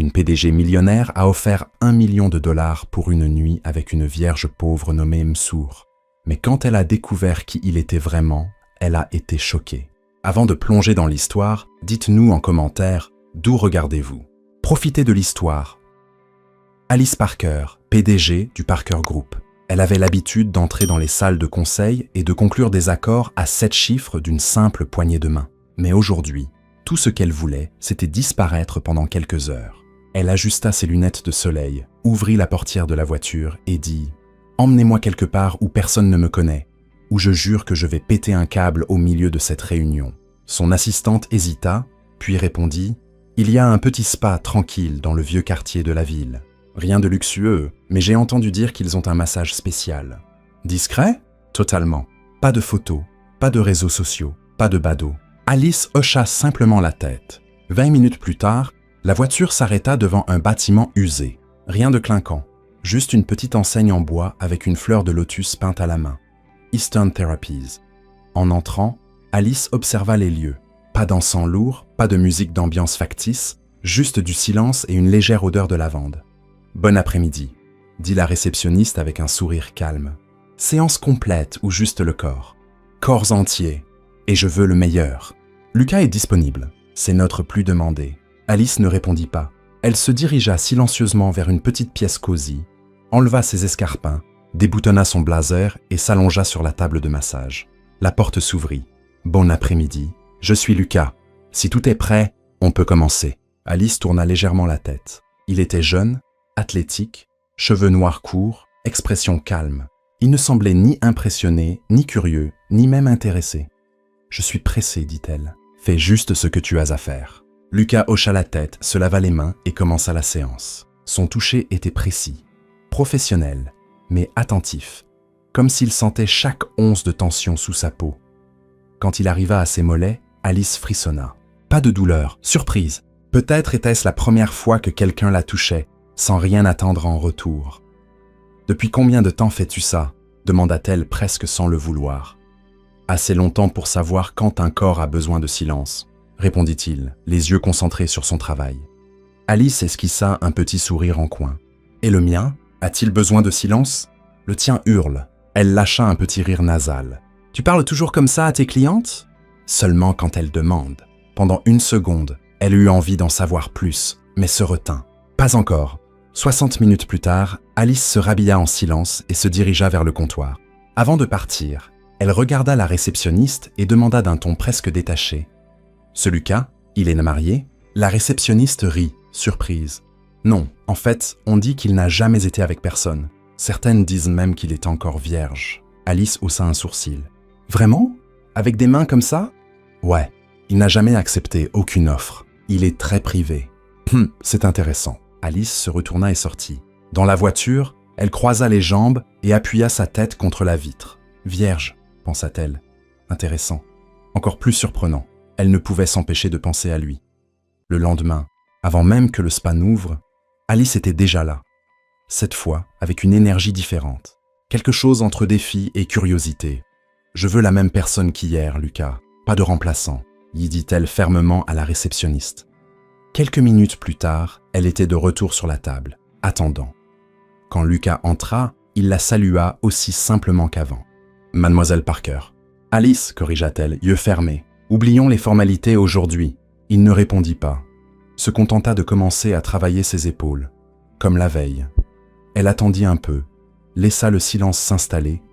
qu'une PDG millionnaire a offert 1 million de dollars pour une nuit avec une vierge pauvre nommée Msour. Mais quand elle a découvert qui il était vraiment, elle a été choquée. Avant de plonger dans l'histoire, dites-nous en commentaire d'où regardez-vous. Profitez de l'histoire. Alice Parker, PDG du Parker Group. Elle avait l'habitude d'entrer dans les salles de conseil et de conclure des accords à 7 chiffres d'une simple poignée de main. Mais aujourd'hui, tout ce qu'elle voulait, c'était disparaître pendant quelques heures. Elle ajusta ses lunettes de soleil, ouvrit la portière de la voiture et dit « Emmenez-moi quelque part où personne ne me connaît, où je jure que je vais péter un câble au milieu de cette réunion. » Son assistante hésita, puis répondit « Il y a un petit spa tranquille dans le vieux quartier de la ville. Rien de luxueux, mais j'ai entendu dire qu'ils ont un massage spécial. » Discret ? Totalement. Pas de photos, pas de réseaux sociaux, pas de badauds. Alice hocha simplement la tête. 20 minutes plus tard, la voiture s'arrêta devant un bâtiment usé. Rien de clinquant, juste une petite enseigne en bois avec une fleur de lotus peinte à la main. Eastern Therapies. En entrant, Alice observa les lieux. Pas d'encens lourd, pas de musique d'ambiance factice, juste du silence et une légère odeur de lavande. « Bon après-midi », dit la réceptionniste avec un sourire calme. « Séance complète ou juste le corps ? Corps entier. Et je veux le meilleur. » Lucas est disponible. Ses notes plus demandées. Alice ne répondit pas. Elle se dirigea silencieusement vers une petite pièce cosy, enleva ses escarpins, déboutonna son blazer et s'allongea sur la table de massage. La porte s'ouvrit. « Bon après-midi. Je suis Lucas. Si tout est prêt, on peut commencer. » Alice tourna légèrement la tête. Il était jeune, athlétique, cheveux noirs courts, expression calme. Il ne semblait ni impressionné, ni curieux, ni même intéressé. « Je suis pressée, dit-elle. Fais juste ce que tu as à faire. » Lucas hocha la tête, se lava les mains et commença la séance. Son toucher était précis, professionnel, mais attentif, comme s'il sentait chaque once de tension sous sa peau. Quand il arriva à ses mollets, Alice frissonna. Pas de douleur, surprise. Peut-être était-ce la première fois que quelqu'un la touchait, sans rien attendre en retour. « Depuis combien de temps fais-tu ça ?» demanda-t-elle presque sans le vouloir. « Assez longtemps pour savoir quand un corps a besoin de silence, » répondit-il, les yeux concentrés sur son travail. Alice esquissa un petit sourire en coin. « Et le mien? A-t-il besoin de silence ?» Le tien hurle. Elle lâcha un petit rire nasal. « Tu parles toujours comme ça à tes clientes ?» Seulement quand elles demandent. Pendant une seconde, elle eut envie d'en savoir plus, mais se retint. Pas encore. 60 minutes plus tard, Alice se rhabilla en silence et se dirigea vers le comptoir. Avant de partir, elle regarda la réceptionniste et demanda d'un ton presque détaché. « Ce Lucas, il est marié ?» La réceptionniste rit, surprise. « Non, en fait, on dit qu'il n'a jamais été avec personne. Certaines disent même qu'il est encore vierge. » Alice haussa un sourcil. « Vraiment? Avec des mains comme ça ?»« Ouais, il n'a jamais accepté aucune offre. Il est très privé. » « C'est intéressant. » Alice se retourna et sortit. Dans la voiture, elle croisa les jambes et appuya sa tête contre la vitre. « Vierge », pensa-t-elle. « Intéressant. Encore plus surprenant. » Elle ne pouvait s'empêcher de penser à lui. Le lendemain, avant même que le spa n'ouvre, Alice était déjà là. Cette fois, avec une énergie différente. Quelque chose entre défi et curiosité. « Je veux la même personne qu'hier, Lucas. Pas de remplaçant, » y dit-elle fermement à la réceptionniste. Quelques minutes plus tard, elle était de retour sur la table, attendant. Quand Lucas entra, il la salua aussi simplement qu'avant. « Mademoiselle Parker. »« Alice, corrigea-t-elle, yeux fermés. Oublions les formalités aujourd'hui. » Il ne répondit pas. Se contenta de commencer à travailler ses épaules, comme la veille. Elle attendit un peu, laissa le silence s'installer,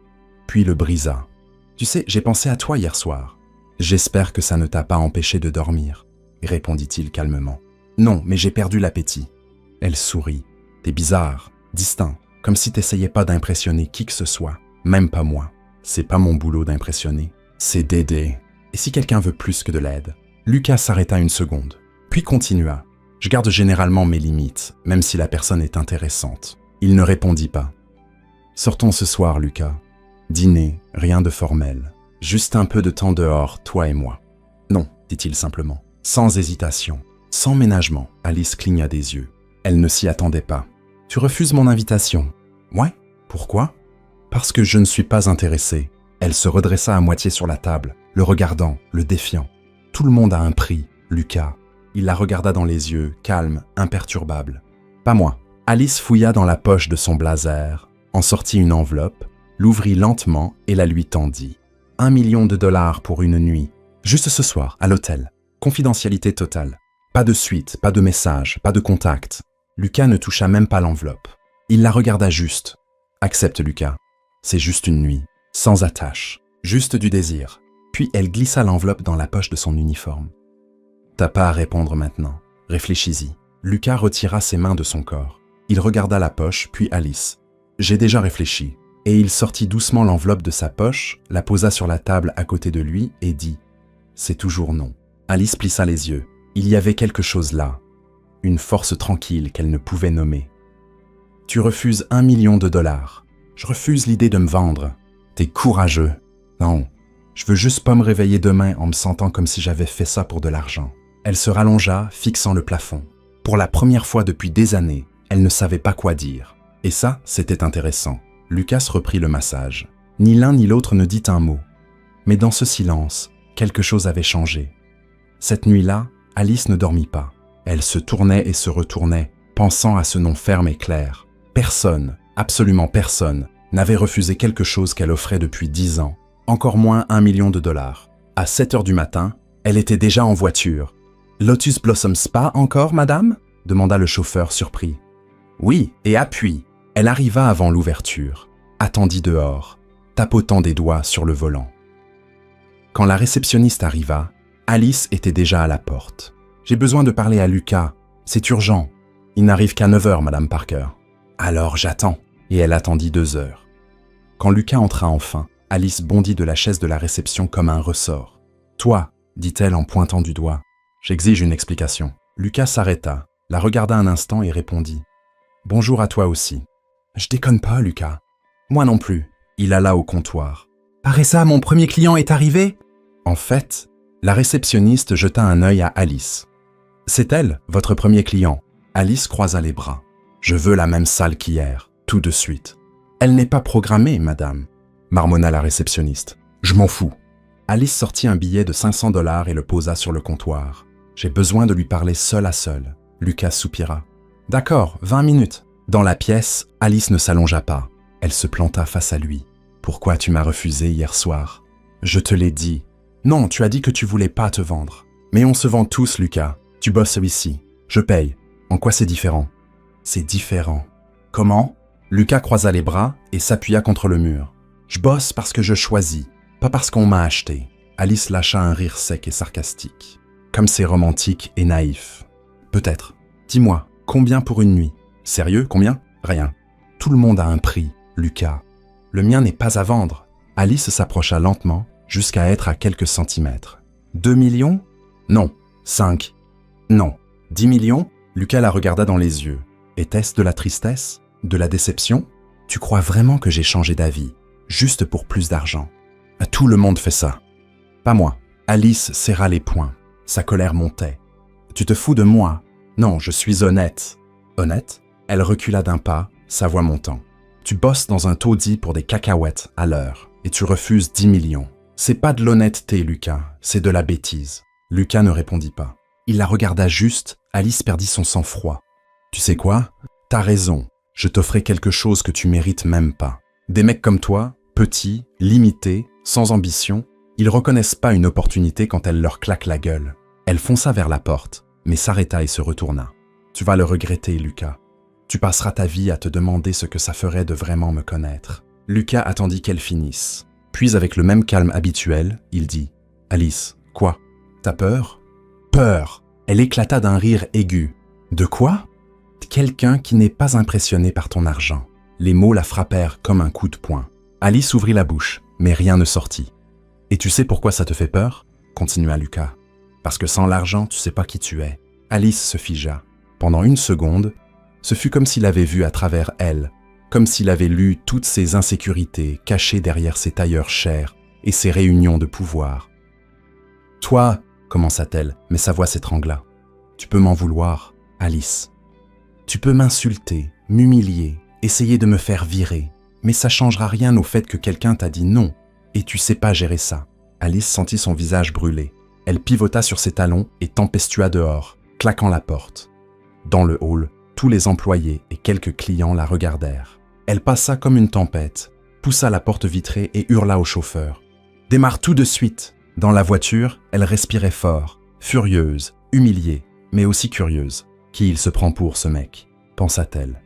puis le brisa. « Tu sais, j'ai pensé à toi hier soir. J'espère que ça ne t'a pas empêché de dormir, » répondit-il calmement. « Non, mais j'ai perdu l'appétit. » Elle sourit. « T'es bizarre, distinct, comme si t'essayais pas d'impressionner qui que ce soit, même pas moi. C'est pas mon boulot d'impressionner, c'est d'aider. Et si quelqu'un veut plus que de l'aide ?» Lucas s'arrêta une seconde, puis continua. « Je garde généralement mes limites, même si la personne est intéressante. » Il ne répondit pas. « Sortons ce soir, Lucas. Dîner, rien de formel. Juste un peu de temps dehors, toi et moi. » « Non, dit-il simplement, sans hésitation. » Sans ménagement, Alice cligna des yeux. Elle ne s'y attendait pas. « Tu refuses mon invitation ?»« Ouais, pourquoi ?»« Parce que je ne suis pas intéressée. » Elle se redressa à moitié sur la table, le regardant, le défiant. « Tout le monde a un prix, Lucas. Il la regarda dans les yeux, calme, imperturbable. « Pas moi. » Alice fouilla dans la poche de son blazer, en sortit une enveloppe, l'ouvrit lentement et la lui tendit. 1 million de dollars pour une nuit. Juste ce soir, à l'hôtel. Confidentialité totale. Pas de suite, pas de message, pas de contact. Lucas ne toucha même pas l'enveloppe. Il la regarda juste. « Accepte, Lucas. C'est juste une nuit. Sans attache. Juste du désir. » Puis elle glissa l'enveloppe dans la poche de son uniforme. « T'as pas à répondre maintenant. Réfléchis-y. » Lucas retira ses mains de son corps. Il regarda la poche, puis Alice. « J'ai déjà réfléchi. » Et il sortit doucement l'enveloppe de sa poche, la posa sur la table à côté de lui et dit « C'est toujours non. » Alice plissa les yeux. Il y avait quelque chose là. Une force tranquille qu'elle ne pouvait nommer. « Tu refuses 1 million de dollars. Je refuse l'idée de me vendre. T'es courageux. Non. Je veux juste pas me réveiller demain en me sentant comme si j'avais fait ça pour de l'argent. » Elle se rallongea, fixant le plafond. Pour la première fois depuis des années, elle ne savait pas quoi dire. Et ça, c'était intéressant. Lucas reprit le massage. Ni l'un ni l'autre ne dit un mot. Mais dans ce silence, quelque chose avait changé. Cette nuit-là, Alice ne dormit pas. Elle se tournait et se retournait, pensant à ce nom ferme et clair. Personne, absolument personne, n'avait refusé quelque chose qu'elle offrait depuis 10 ans. Encore moins 1 million de dollars. À 7 heures du matin, elle était déjà en voiture. « Lotus Blossom Spa encore, madame ?» demanda le chauffeur surpris. « Oui, et appuie. » Elle arriva avant l'ouverture, attendit dehors, tapotant des doigts sur le volant. Quand la réceptionniste arriva, Alice était déjà à la porte. « J'ai besoin de parler à Lucas. C'est urgent. Il n'arrive qu'à 9 heures, madame Parker. »« Alors j'attends. » Et elle attendit 2 heures. Quand Lucas entra enfin, Alice bondit de la chaise de la réception comme un ressort. « Toi, » dit-elle en pointant du doigt. « J'exige une explication. » Lucas s'arrêta, la regarda un instant et répondit. « Bonjour à toi aussi. » « Je déconne pas, Lucas. »« Moi non plus. » Il alla au comptoir. « Paressa, mon premier client est arrivé ?» En fait, la réceptionniste jeta un œil à Alice. « C'est elle, votre premier client. » Alice croisa les bras. « Je veux la même salle qu'hier, tout de suite. »« Elle n'est pas programmée, madame. » marmonna la réceptionniste. « Je m'en fous. » Alice sortit un billet de 500 $ et le posa sur le comptoir. « J'ai besoin de lui parler seul à seul. » Lucas soupira. « D'accord, 20 minutes. » Dans la pièce, Alice ne s'allongea pas. Elle se planta face à lui. « Pourquoi tu m'as refusé hier soir ?»« Je te l'ai dit. »« Non, tu as dit que tu voulais pas te vendre. »« Mais on se vend tous, Lucas. Tu bosses ici. Je paye. En quoi c'est différent ?»« C'est différent. »« Comment ?» Lucas croisa les bras et s'appuya contre le mur. « Je bosse parce que je choisis, pas parce qu'on m'a acheté. » Alice lâcha un rire sec et sarcastique. « Comme c'est romantique et naïf. »« Peut-être. Dis-moi, combien pour une nuit ?» « Sérieux, combien ? Rien. Tout le monde a un prix, Lucas. Le mien n'est pas à vendre. » Alice s'approcha lentement jusqu'à être à quelques centimètres. « 2 millions ? Non. 5. Non. 10 millions ? Lucas la regarda dans les yeux. « Était-ce de la tristesse ? De la déception ? Tu crois vraiment que j'ai changé d'avis, juste pour plus d'argent ? Tout le monde fait ça. Pas moi. » Alice serra les poings. Sa colère montait. « Tu te fous de moi ? Non, je suis honnête. » « Honnête ? » Elle recula d'un pas, sa voix montant. « Tu bosses dans un taudis pour des cacahuètes à l'heure et tu refuses 10 millions. C'est pas de l'honnêteté, Lucas, c'est de la bêtise. » Lucas ne répondit pas. Il la regarda juste, Alice perdit son sang-froid. « Tu sais quoi ? T'as raison, je t'offrais quelque chose que tu mérites même pas. Des mecs comme toi, petits, limités, sans ambition, ils reconnaissent pas une opportunité quand elle leur claque la gueule. » Elle fonça vers la porte, mais s'arrêta et se retourna. « Tu vas le regretter, Lucas. Tu passeras ta vie à te demander ce que ça ferait de vraiment me connaître. » Lucas attendit qu'elle finisse. Puis avec le même calme habituel, il dit « Alice, quoi ? T'as peur ? » « Peur !» Elle éclata d'un rire aigu. « De quoi ? » « Quelqu'un qui n'est pas impressionné par ton argent. » Les mots la frappèrent comme un coup de poing. Alice ouvrit la bouche, mais rien ne sortit. « Et tu sais pourquoi ça te fait peur ?» continua Lucas. « Parce que sans l'argent, tu sais pas qui tu es. » Alice se figea. Pendant une seconde, ce fut comme s'il avait vu à travers elle, comme s'il avait lu toutes ses insécurités cachées derrière ses tailleurs chers et ses réunions de pouvoir. « Toi, commença-t-elle, mais sa voix s'étrangla. « Tu peux m'en vouloir, Alice. Tu peux m'insulter, m'humilier, essayer de me faire virer, mais ça changera rien au fait que quelqu'un t'a dit non, et tu sais pas gérer ça. » Alice sentit son visage brûler. Elle pivota sur ses talons et tempestua dehors. claquant la porte. Dans le hall, tous les employés et quelques clients la regardèrent. Elle passa comme une tempête, poussa la porte vitrée et hurla au chauffeur. « Démarre tout de suite !» Dans la voiture, elle respirait fort, furieuse, humiliée, mais aussi curieuse. « Qui il se prend pour, ce mec ?» pensa-t-elle.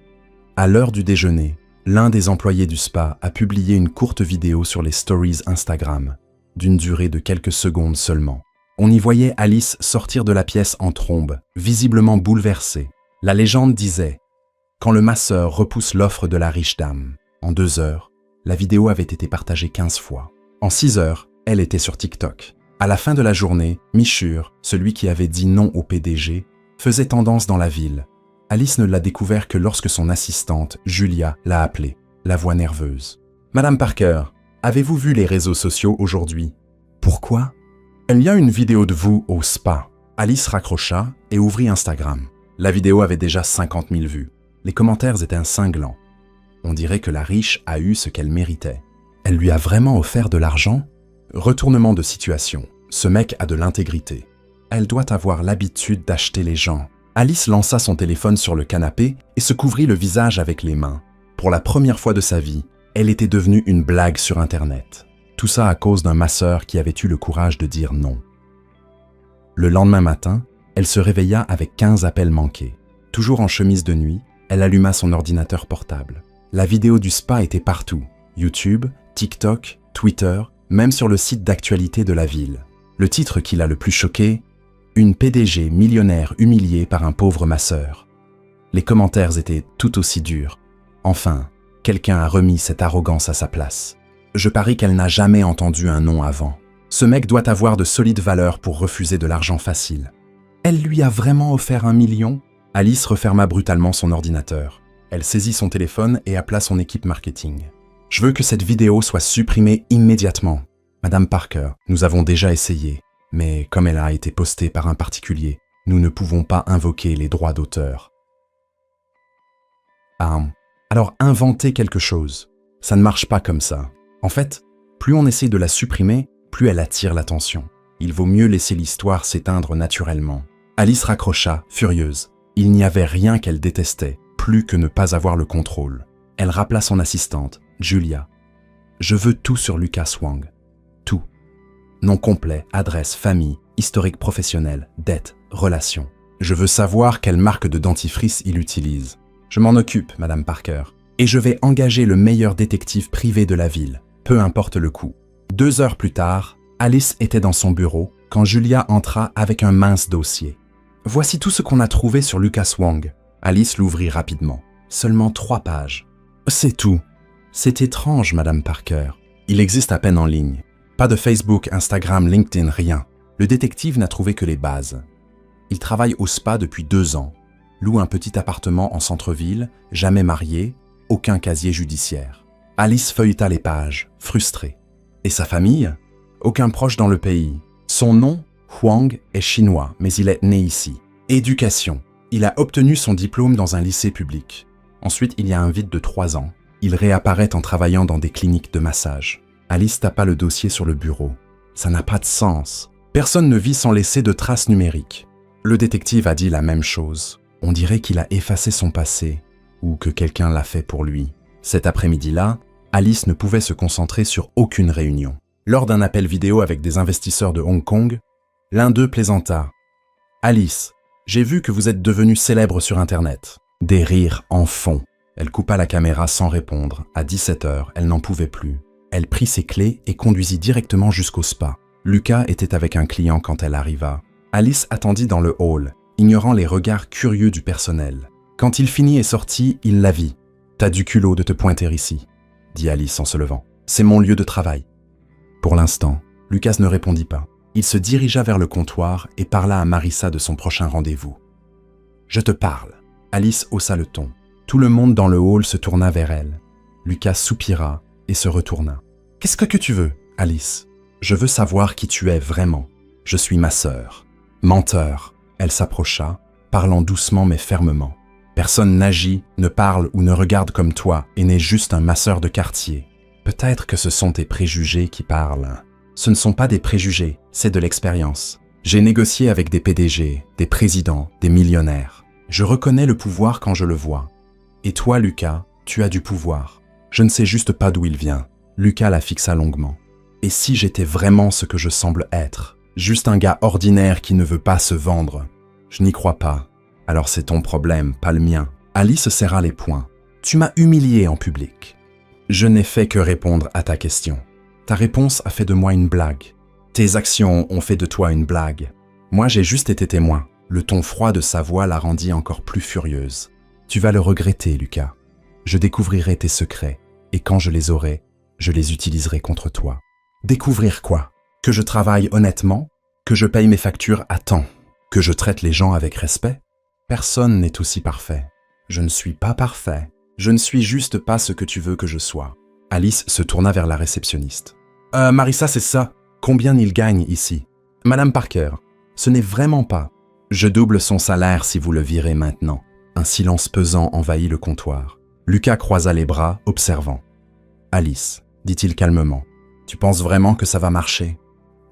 À l'heure du déjeuner, l'un des employés du spa a publié une courte vidéo sur les stories Instagram, d'une durée de quelques secondes seulement. On y voyait Alice sortir de la pièce en trombe, visiblement bouleversée. La légende disait « Quand le masseur repousse l'offre de la riche dame ». En 2 heures, la vidéo avait été partagée 15 fois. En 6 heures, elle était sur TikTok. À la fin de la journée, Michur, celui qui avait dit non au PDG, faisait tendance dans la ville. Alice ne l'a découvert que lorsque son assistante, Julia, l'a appelée, la voix nerveuse. « Madame Parker, avez-vous vu les réseaux sociaux aujourd'hui ?»« Pourquoi ?»« Il y a une vidéo de vous au spa. » Alice raccrocha et ouvrit Instagram. La vidéo avait déjà 50 000 vues. Les commentaires étaient cinglants. On dirait que la riche a eu ce qu'elle méritait. Elle lui a vraiment offert de l'argent ? Retournement de situation. Ce mec a de l'intégrité. Elle doit avoir l'habitude d'acheter les gens. Alice lança son téléphone sur le canapé et se couvrit le visage avec les mains. Pour la première fois de sa vie, elle était devenue une blague sur Internet. Tout ça à cause d'un masseur qui avait eu le courage de dire non. Le lendemain matin, elle se réveilla avec 15 appels manqués. Toujours en chemise de nuit, elle alluma son ordinateur portable. La vidéo du spa était partout. YouTube, TikTok, Twitter, même sur le site d'actualité de la ville. Le titre qui l'a le plus choqué, « Une PDG millionnaire humiliée par un pauvre masseur ». Les commentaires étaient tout aussi durs. Enfin, quelqu'un a remis cette arrogance à sa place. Je parie qu'elle n'a jamais entendu un non avant. Ce mec doit avoir de solides valeurs pour refuser de l'argent facile. Elle lui a vraiment offert 1 million ? Alice referma brutalement son ordinateur. Elle saisit son téléphone et appela son équipe marketing. « Je veux que cette vidéo soit supprimée immédiatement. Madame Parker, nous avons déjà essayé, mais comme elle a été postée par un particulier, nous ne pouvons pas invoquer les droits d'auteur. » Ah, alors inventez quelque chose. Ça ne marche pas comme ça. En fait, plus on essaie de la supprimer, plus elle attire l'attention. Il vaut mieux laisser l'histoire s'éteindre naturellement. Alice raccrocha, furieuse. Il n'y avait rien qu'elle détestait, plus que ne pas avoir le contrôle. Elle rappela son assistante, Julia. « Je veux tout sur Lucas Wang. Tout. Nom complet, adresse, famille, historique professionnel, dette, relations. Je veux savoir quelle marque de dentifrice il utilise. Je m'en occupe, Madame Parker. Et je vais engager le meilleur détective privé de la ville, peu importe le coût. » 2 heures plus tard, Alice était dans son bureau quand Julia entra avec un mince dossier. « Voici tout ce qu'on a trouvé sur Lucas Wang. » Alice l'ouvrit rapidement. Seulement 3 pages. « C'est tout. » « C'est étrange, Madame Parker. Il existe à peine en ligne. Pas de Facebook, Instagram, LinkedIn, rien. Le détective n'a trouvé que les bases. Il travaille au spa depuis 2 ans. Loue un petit appartement en centre-ville, jamais marié, aucun casier judiciaire. » Alice feuilleta les pages, frustrée. Et sa famille ? Aucun proche dans le pays. Son nom ? Huang est chinois, mais il est né ici. Éducation. Il a obtenu son diplôme dans un lycée public. Ensuite, il y a un vide de 3 ans. Il réapparaît en travaillant dans des cliniques de massage. Alice tapa le dossier sur le bureau. Ça n'a pas de sens. Personne ne vit sans laisser de traces numériques. Le détective a dit la même chose. On dirait qu'il a effacé son passé, ou que quelqu'un l'a fait pour lui. Cet après-midi-là, Alice ne pouvait se concentrer sur aucune réunion. Lors d'un appel vidéo avec des investisseurs de Hong Kong, l'un d'eux plaisanta. « Alice, j'ai vu que vous êtes devenue célèbre sur Internet. » Des rires en fond. Elle coupa la caméra sans répondre. À 17 heures, elle n'en pouvait plus. Elle prit ses clés et conduisit directement jusqu'au spa. Lucas était avec un client quand elle arriva. Alice attendit dans le hall, ignorant les regards curieux du personnel. Quand il finit et sortit, il la vit. « T'as du culot de te pointer ici », dit Alice en se levant. « C'est mon lieu de travail. » Pour l'instant, Lucas ne répondit pas. Il se dirigea vers le comptoir et parla à Marissa de son prochain rendez-vous. « Je te parle. » Alice haussa le ton. Tout le monde dans le hall se tourna vers elle. Lucas soupira et se retourna. « Qu'est-ce que tu veux, Alice ? Je veux savoir qui tu es vraiment. Je suis ma sœur. » Menteur. Elle s'approcha, parlant doucement mais fermement. « Personne n'agit, ne parle ou ne regarde comme toi et n'est juste un masseur de quartier. Peut-être que ce sont tes préjugés qui parlent. Ce ne sont pas des préjugés, c'est de l'expérience. J'ai négocié avec des PDG, des présidents, des millionnaires. Je reconnais le pouvoir quand je le vois. Et toi, Lucas, tu as du pouvoir. Je ne sais juste pas d'où il vient. Lucas la fixa longuement. Et si j'étais vraiment ce que je semble être? Juste un gars ordinaire qui ne veut pas se vendre. Je n'y crois pas. Alors c'est ton problème, pas le mien. Alice serra les poings. Tu m'as humilié en public. Je n'ai fait que répondre à ta question. Ta réponse a fait de moi une blague. Tes actions ont fait de toi une blague. Moi, j'ai juste été témoin. Le ton froid de sa voix la rendit encore plus furieuse. Tu vas le regretter, Lucas. Je découvrirai tes secrets, et quand je les aurai, je les utiliserai contre toi. Découvrir quoi? Que je travaille honnêtement? Que je paye mes factures à temps? Que je traite les gens avec respect? Personne n'est aussi parfait. Je ne suis pas parfait. Je ne suis juste pas ce que tu veux que je sois. Alice se tourna vers la réceptionniste. Marissa, c'est ça. Combien il gagne ici? Madame Parker, ce n'est vraiment pas. Je double son salaire si vous le virez maintenant. Un silence pesant envahit le comptoir. Lucas croisa les bras, observant. Alice, dit-il calmement, tu penses vraiment que ça va marcher?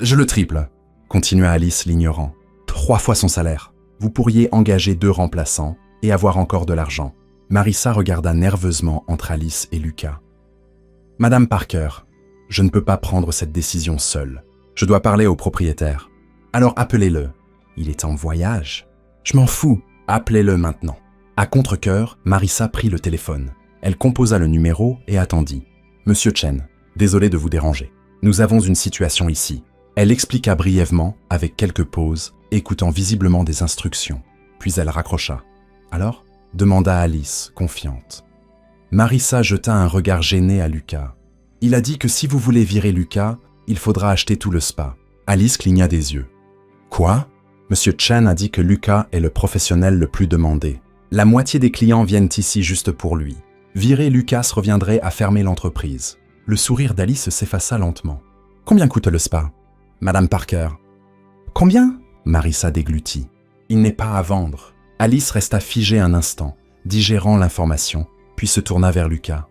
Je le triple, continua Alice l'ignorant. 3 fois son salaire. Vous pourriez engager 2 remplaçants et avoir encore de l'argent. Marissa regarda nerveusement entre Alice et Lucas. Madame Parker, je ne peux pas prendre cette décision seule. Je dois parler au propriétaire. Alors appelez-le. Il est en voyage. Je m'en fous. Appelez-le maintenant. À contre-cœur, Marissa prit le téléphone. Elle composa le numéro et attendit. Monsieur Chen, désolé de vous déranger. Nous avons une situation ici. Elle expliqua brièvement, avec quelques pauses, écoutant visiblement des instructions. Puis elle raccrocha. Alors? Demanda Alice, confiante. Marissa jeta un regard gêné à Lucas. Il a dit que si vous voulez virer Lucas, il faudra acheter tout le spa. Alice cligna des yeux. Quoi? Monsieur Chen a dit que Lucas est le professionnel le plus demandé. La moitié des clients viennent ici juste pour lui. Virer Lucas reviendrait à fermer l'entreprise. Le sourire d'Alice s'effaça lentement. Combien coûte le spa? Madame Parker. Combien? Marissa déglutit. Il n'est pas à vendre. Alice resta figée un instant, digérant l'information, puis se tourna vers Lucas.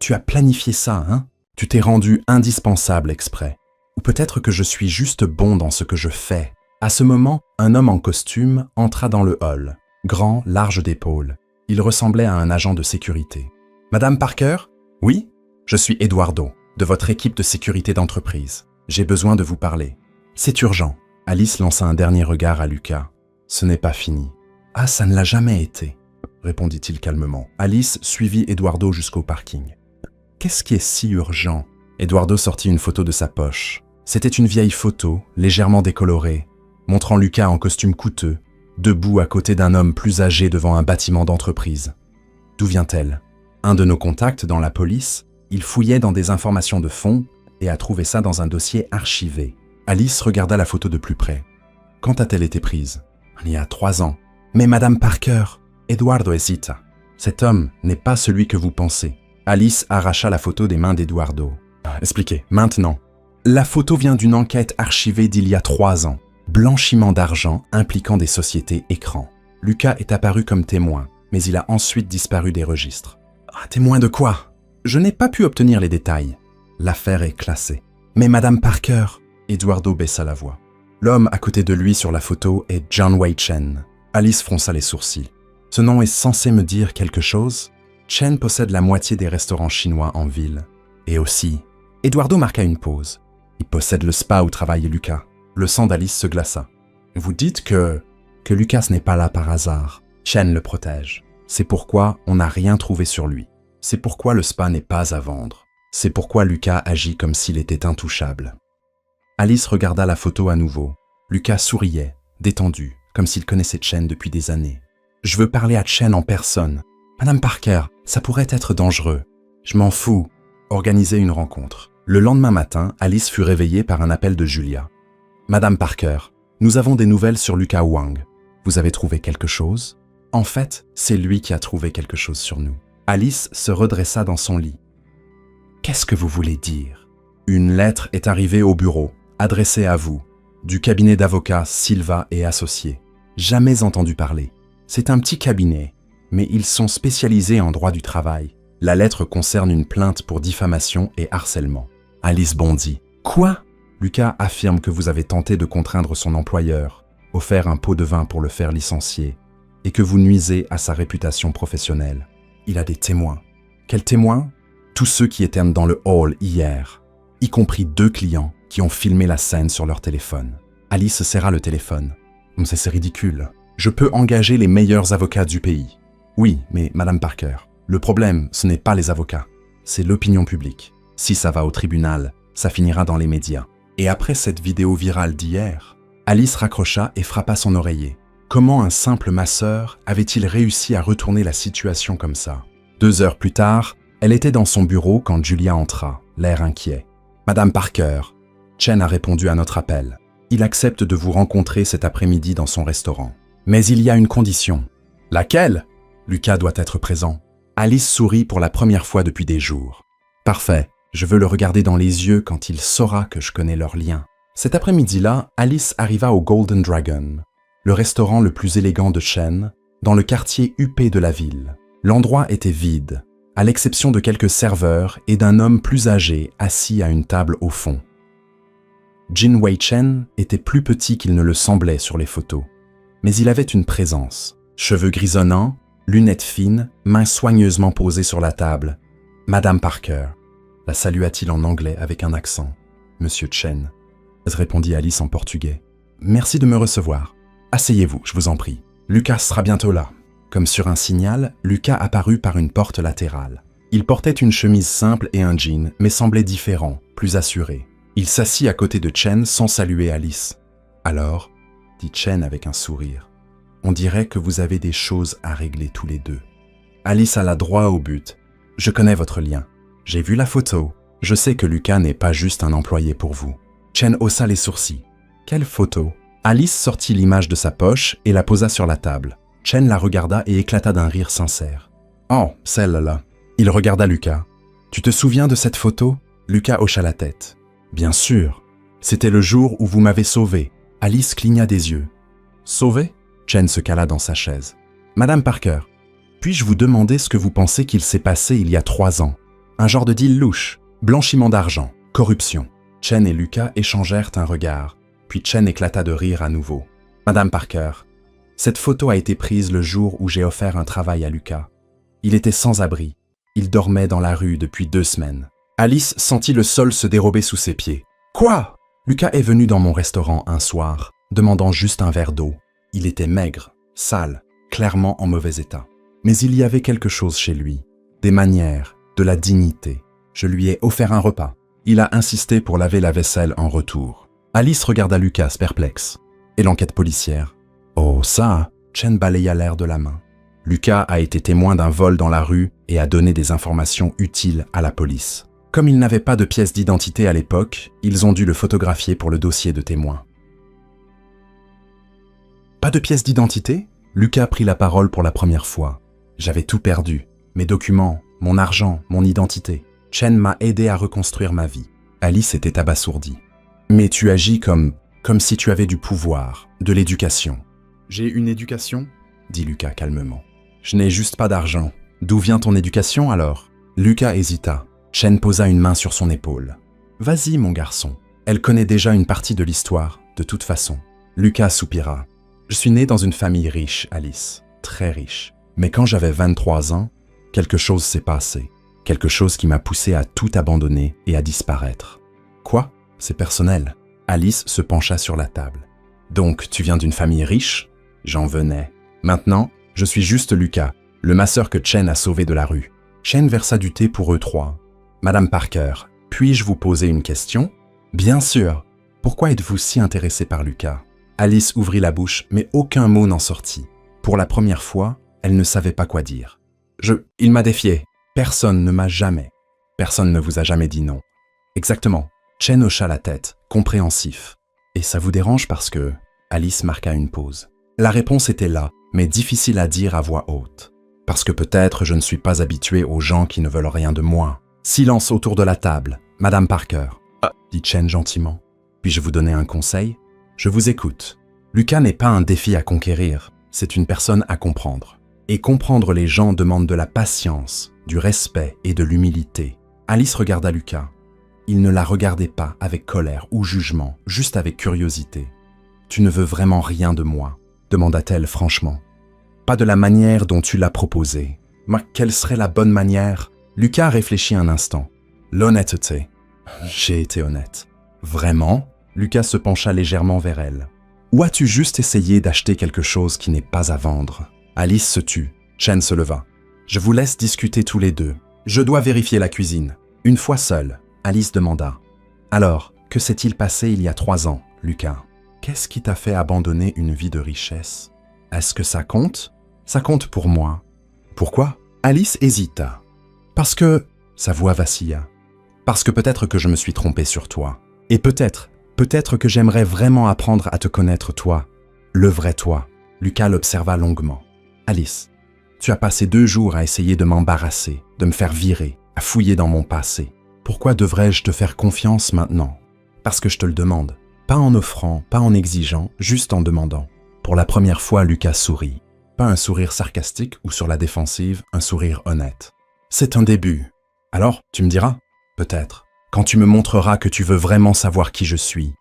Tu as planifié ça, hein? Tu t'es rendu indispensable exprès. Ou peut-être que je suis juste bon dans ce que je fais. À ce moment, un homme en costume entra dans le hall, grand, large d'épaules. Il ressemblait à un agent de sécurité. Madame Parker? Oui? Je suis Eduardo, de votre équipe de sécurité d'entreprise. J'ai besoin de vous parler. C'est urgent. Alice lança un dernier regard à Lucas. Ce n'est pas fini. Ah, ça ne l'a jamais été, répondit-il calmement. Alice suivit Eduardo jusqu'au parking. Qu'est-ce qui est si urgent? Eduardo sortit une photo de sa poche. C'était une vieille photo, légèrement décolorée, montrant Lucas en costume coûteux, debout à côté d'un homme plus âgé devant un bâtiment d'entreprise. D'où vient-elle? Un de nos contacts dans la police, il fouillait dans des informations de fond et a trouvé ça dans un dossier archivé. Alice regarda la photo de plus près. Quand a-t-elle été prise? Il y a 3 ans. Mais Madame Parker, Eduardo hésita. Cet homme n'est pas celui que vous pensez. Alice arracha la photo des mains d'Eduardo. Expliquez, maintenant. La photo vient d'une enquête archivée d'il y a 3 ans. Blanchiment d'argent impliquant des sociétés écrans. Lucas est apparu comme témoin, mais il a ensuite disparu des registres. Témoin de quoi? Je n'ai pas pu obtenir les détails. L'affaire est classée. Mais Madame Parker, Eduardo baissa la voix. L'homme à côté de lui sur la photo est John Wei Chen. Alice fronça les sourcils. Ce nom est censé me dire quelque chose? Chen possède la moitié des restaurants chinois en ville. Et aussi, Eduardo marqua une pause. Il possède le spa où travaille Lucas. Le sang d'Alice se glaça. Vous dites que Lucas n'est pas là par hasard. Chen le protège. C'est pourquoi on n'a rien trouvé sur lui. C'est pourquoi le spa n'est pas à vendre. C'est pourquoi Lucas agit comme s'il était intouchable. Alice regarda la photo à nouveau. Lucas souriait, détendu, comme s'il connaissait Chen depuis des années. Je veux parler à Chen en personne. Madame Parker, ça pourrait être dangereux. Je m'en fous. Organisez une rencontre. Le lendemain matin, Alice fut réveillée par un appel de Julia. Madame Parker, nous avons des nouvelles sur Lucas Wang. Vous avez trouvé quelque chose? En fait, c'est lui qui a trouvé quelque chose sur nous. Alice se redressa dans son lit. Qu'est-ce que vous voulez dire? Une lettre est arrivée au bureau, adressée à vous, du cabinet d'avocats Silva et Associés. Jamais entendu parler. C'est un petit cabinet, mais ils sont spécialisés en droit du travail. La lettre concerne une plainte pour diffamation et harcèlement. Alice bondit. Quoi? Lucas affirme que vous avez tenté de contraindre son employeur, offert un pot de vin pour le faire licencier, et que vous nuisez à sa réputation professionnelle. Il a des témoins. Quels témoins? Tous ceux qui étaient dans le hall hier, y compris 2 clients qui ont filmé la scène sur leur téléphone. Alice serra le téléphone. C'est ridicule. Je peux engager les meilleurs avocats du pays. Oui, mais Madame Parker, le problème, ce n'est pas les avocats, c'est l'opinion publique. Si ça va au tribunal, ça finira dans les médias. Et après cette vidéo virale d'hier, Alice raccrocha et frappa son oreiller. Comment un simple masseur avait-il réussi à retourner la situation comme ça? 2 heures plus tard, elle était dans son bureau quand Julia entra, l'air inquiet. « Madame Parker, Chen a répondu à notre appel. Il accepte de vous rencontrer cet après-midi dans son restaurant. Mais il y a une condition. »« Laquelle ?» ?»« Lucas doit être présent. » Alice sourit pour la première fois depuis des jours. « Parfait, je veux le regarder dans les yeux quand il saura que je connais leur lien. » Cet après-midi-là, Alice arriva au Golden Dragon, le restaurant le plus élégant de Chen, dans le quartier huppé de la ville. L'endroit était vide, à l'exception de quelques serveurs et d'un homme plus âgé assis à une table au fond. Jin Wei Chen était plus petit qu'il ne le semblait sur les photos, mais il avait une présence. Cheveux grisonnants, lunettes fines, mains soigneusement posées sur la table. « Madame Parker », la salua-t-il en anglais avec un accent. « Monsieur Chen », répondit Alice en portugais. « Merci de me recevoir. Asseyez-vous, je vous en prie. Lucas sera bientôt là. » Comme sur un signal, Lucas apparut par une porte latérale. Il portait une chemise simple et un jean, mais semblait différent, plus assuré. Il s'assit à côté de Chen sans saluer Alice. « Alors » dit Chen avec un sourire. « On dirait que vous avez des choses à régler tous les deux. » Alice alla droit au but. « Je connais votre lien. J'ai vu la photo. Je sais que Lucas n'est pas juste un employé pour vous. » Chen haussa les sourcils. « Quelle photo ?» Alice sortit l'image de sa poche et la posa sur la table. Chen la regarda et éclata d'un rire sincère. « Oh, celle-là !» Il regarda Lucas. « Tu te souviens de cette photo ?» Lucas hocha la tête. « Bien sûr. C'était le jour où vous m'avez sauvé. » Alice cligna des yeux. « Sauvé ?» Chen se cala dans sa chaise. « Madame Parker, puis-je vous demander ce que vous pensez qu'il s'est passé il y a 3 ans? Un genre de deal louche, blanchiment d'argent, corruption. » Chen et Lucas échangèrent un regard, puis Chen éclata de rire à nouveau. « Madame Parker, cette photo a été prise le jour où j'ai offert un travail à Lucas. Il était sans abri. Il dormait dans la rue depuis 2 semaines. » Alice sentit le sol se dérober sous ses pieds. « Quoi ?» Lucas est venu dans mon restaurant un soir, demandant juste un verre d'eau. Il était maigre, sale, clairement en mauvais état. Mais il y avait quelque chose chez lui, des manières, de la dignité. Je lui ai offert un repas. Il a insisté pour laver la vaisselle en retour. Alice regarda Lucas perplexe. « Et l'enquête policière ?»« Oh, ça !» Chen balaya l'air de la main. « Lucas a été témoin d'un vol dans la rue et a donné des informations utiles à la police. Comme il n'avait pas de pièce d'identité à l'époque, ils ont dû le photographier pour le dossier de témoin. » « Pas de pièce d'identité ?» Lucas prit la parole pour la première fois. « J'avais tout perdu. Mes documents, mon argent, mon identité. Chen m'a aidé à reconstruire ma vie. » Alice était abasourdie. « Mais tu agis comme si tu avais du pouvoir, de l'éducation. »« J'ai une éducation ?» dit Lucas calmement. « Je n'ai juste pas d'argent. D'où vient ton éducation alors ?» Lucas hésita. Chen posa une main sur son épaule. « Vas-y, mon garçon. Elle connaît déjà une partie de l'histoire, de toute façon. » Lucas soupira. « Je suis né dans une famille riche, Alice. Très riche. Mais quand j'avais 23 ans, quelque chose s'est passé. Quelque chose qui m'a poussé à tout abandonner et à disparaître. »« Quoi ? C'est personnel. » Alice se pencha sur la table. « Donc, tu viens d'une famille riche ? » J'en venais. Maintenant, je suis juste Lucas, le masseur que Chen a sauvé de la rue. Chen versa du thé pour eux 3. « Madame Parker, puis-je vous poser une question ?»« Bien sûr. Pourquoi êtes-vous si intéressée par Lucas ?» Alice ouvrit la bouche, mais aucun mot n'en sortit. Pour la première fois, elle ne savait pas quoi dire. « Il m'a défié. Personne ne m'a jamais. Personne ne vous a jamais dit non. » Exactement. Chen hocha la tête, compréhensif. « Et ça vous dérange parce que… » Alice marqua une pause. La réponse était là, mais difficile à dire à voix haute. « Parce que peut-être je ne suis pas habitué aux gens qui ne veulent rien de moi. » Silence autour de la table. « Madame Parker, » dit Chen gentiment. « Puis-je vous donner un conseil ? Je vous écoute. Lucas n'est pas un défi à conquérir, c'est une personne à comprendre. Et comprendre les gens demande de la patience, du respect et de l'humilité. » Alice regarda Lucas. « Il ne la regardait pas avec colère ou jugement, juste avec curiosité. « Tu ne veux vraiment rien de moi ?» demanda-t-elle franchement. « Pas de la manière dont tu l'as proposé. Mais quelle serait la bonne manière ?» Lucas réfléchit un instant. « L'honnêteté. » J'ai été honnête. « Vraiment ?» Lucas se pencha légèrement vers elle. « Ou as-tu juste essayé d'acheter quelque chose qui n'est pas à vendre ?» Alice se tut. Chen se leva. « Je vous laisse discuter tous les deux. Je dois vérifier la cuisine. » Une fois seule, Alice demanda. « Alors, que s'est-il passé il y a 3 ans, Lucas ? Qu'est-ce qui t'a fait abandonner une vie de richesse ? Est-ce que ça compte ? Ça compte pour moi. » Pourquoi ? Alice hésita. « Parce que... » Sa voix vacilla. « Parce que peut-être que je me suis trompé sur toi. Et peut-être que j'aimerais vraiment apprendre à te connaître toi. Le vrai toi. » Lucas l'observa longuement. « Alice, tu as passé 2 jours à essayer de m'embarrasser, de me faire virer, à fouiller dans mon passé. Pourquoi devrais-je te faire confiance maintenant ? Parce que je te le demande. Pas en offrant, pas en exigeant, juste en demandant. » Pour la première fois, Lucas sourit. Pas un sourire sarcastique ou sur la défensive, un sourire honnête. « C'est un début. Alors, tu me diras ? Peut-être. Quand tu me montreras que tu veux vraiment savoir qui je suis.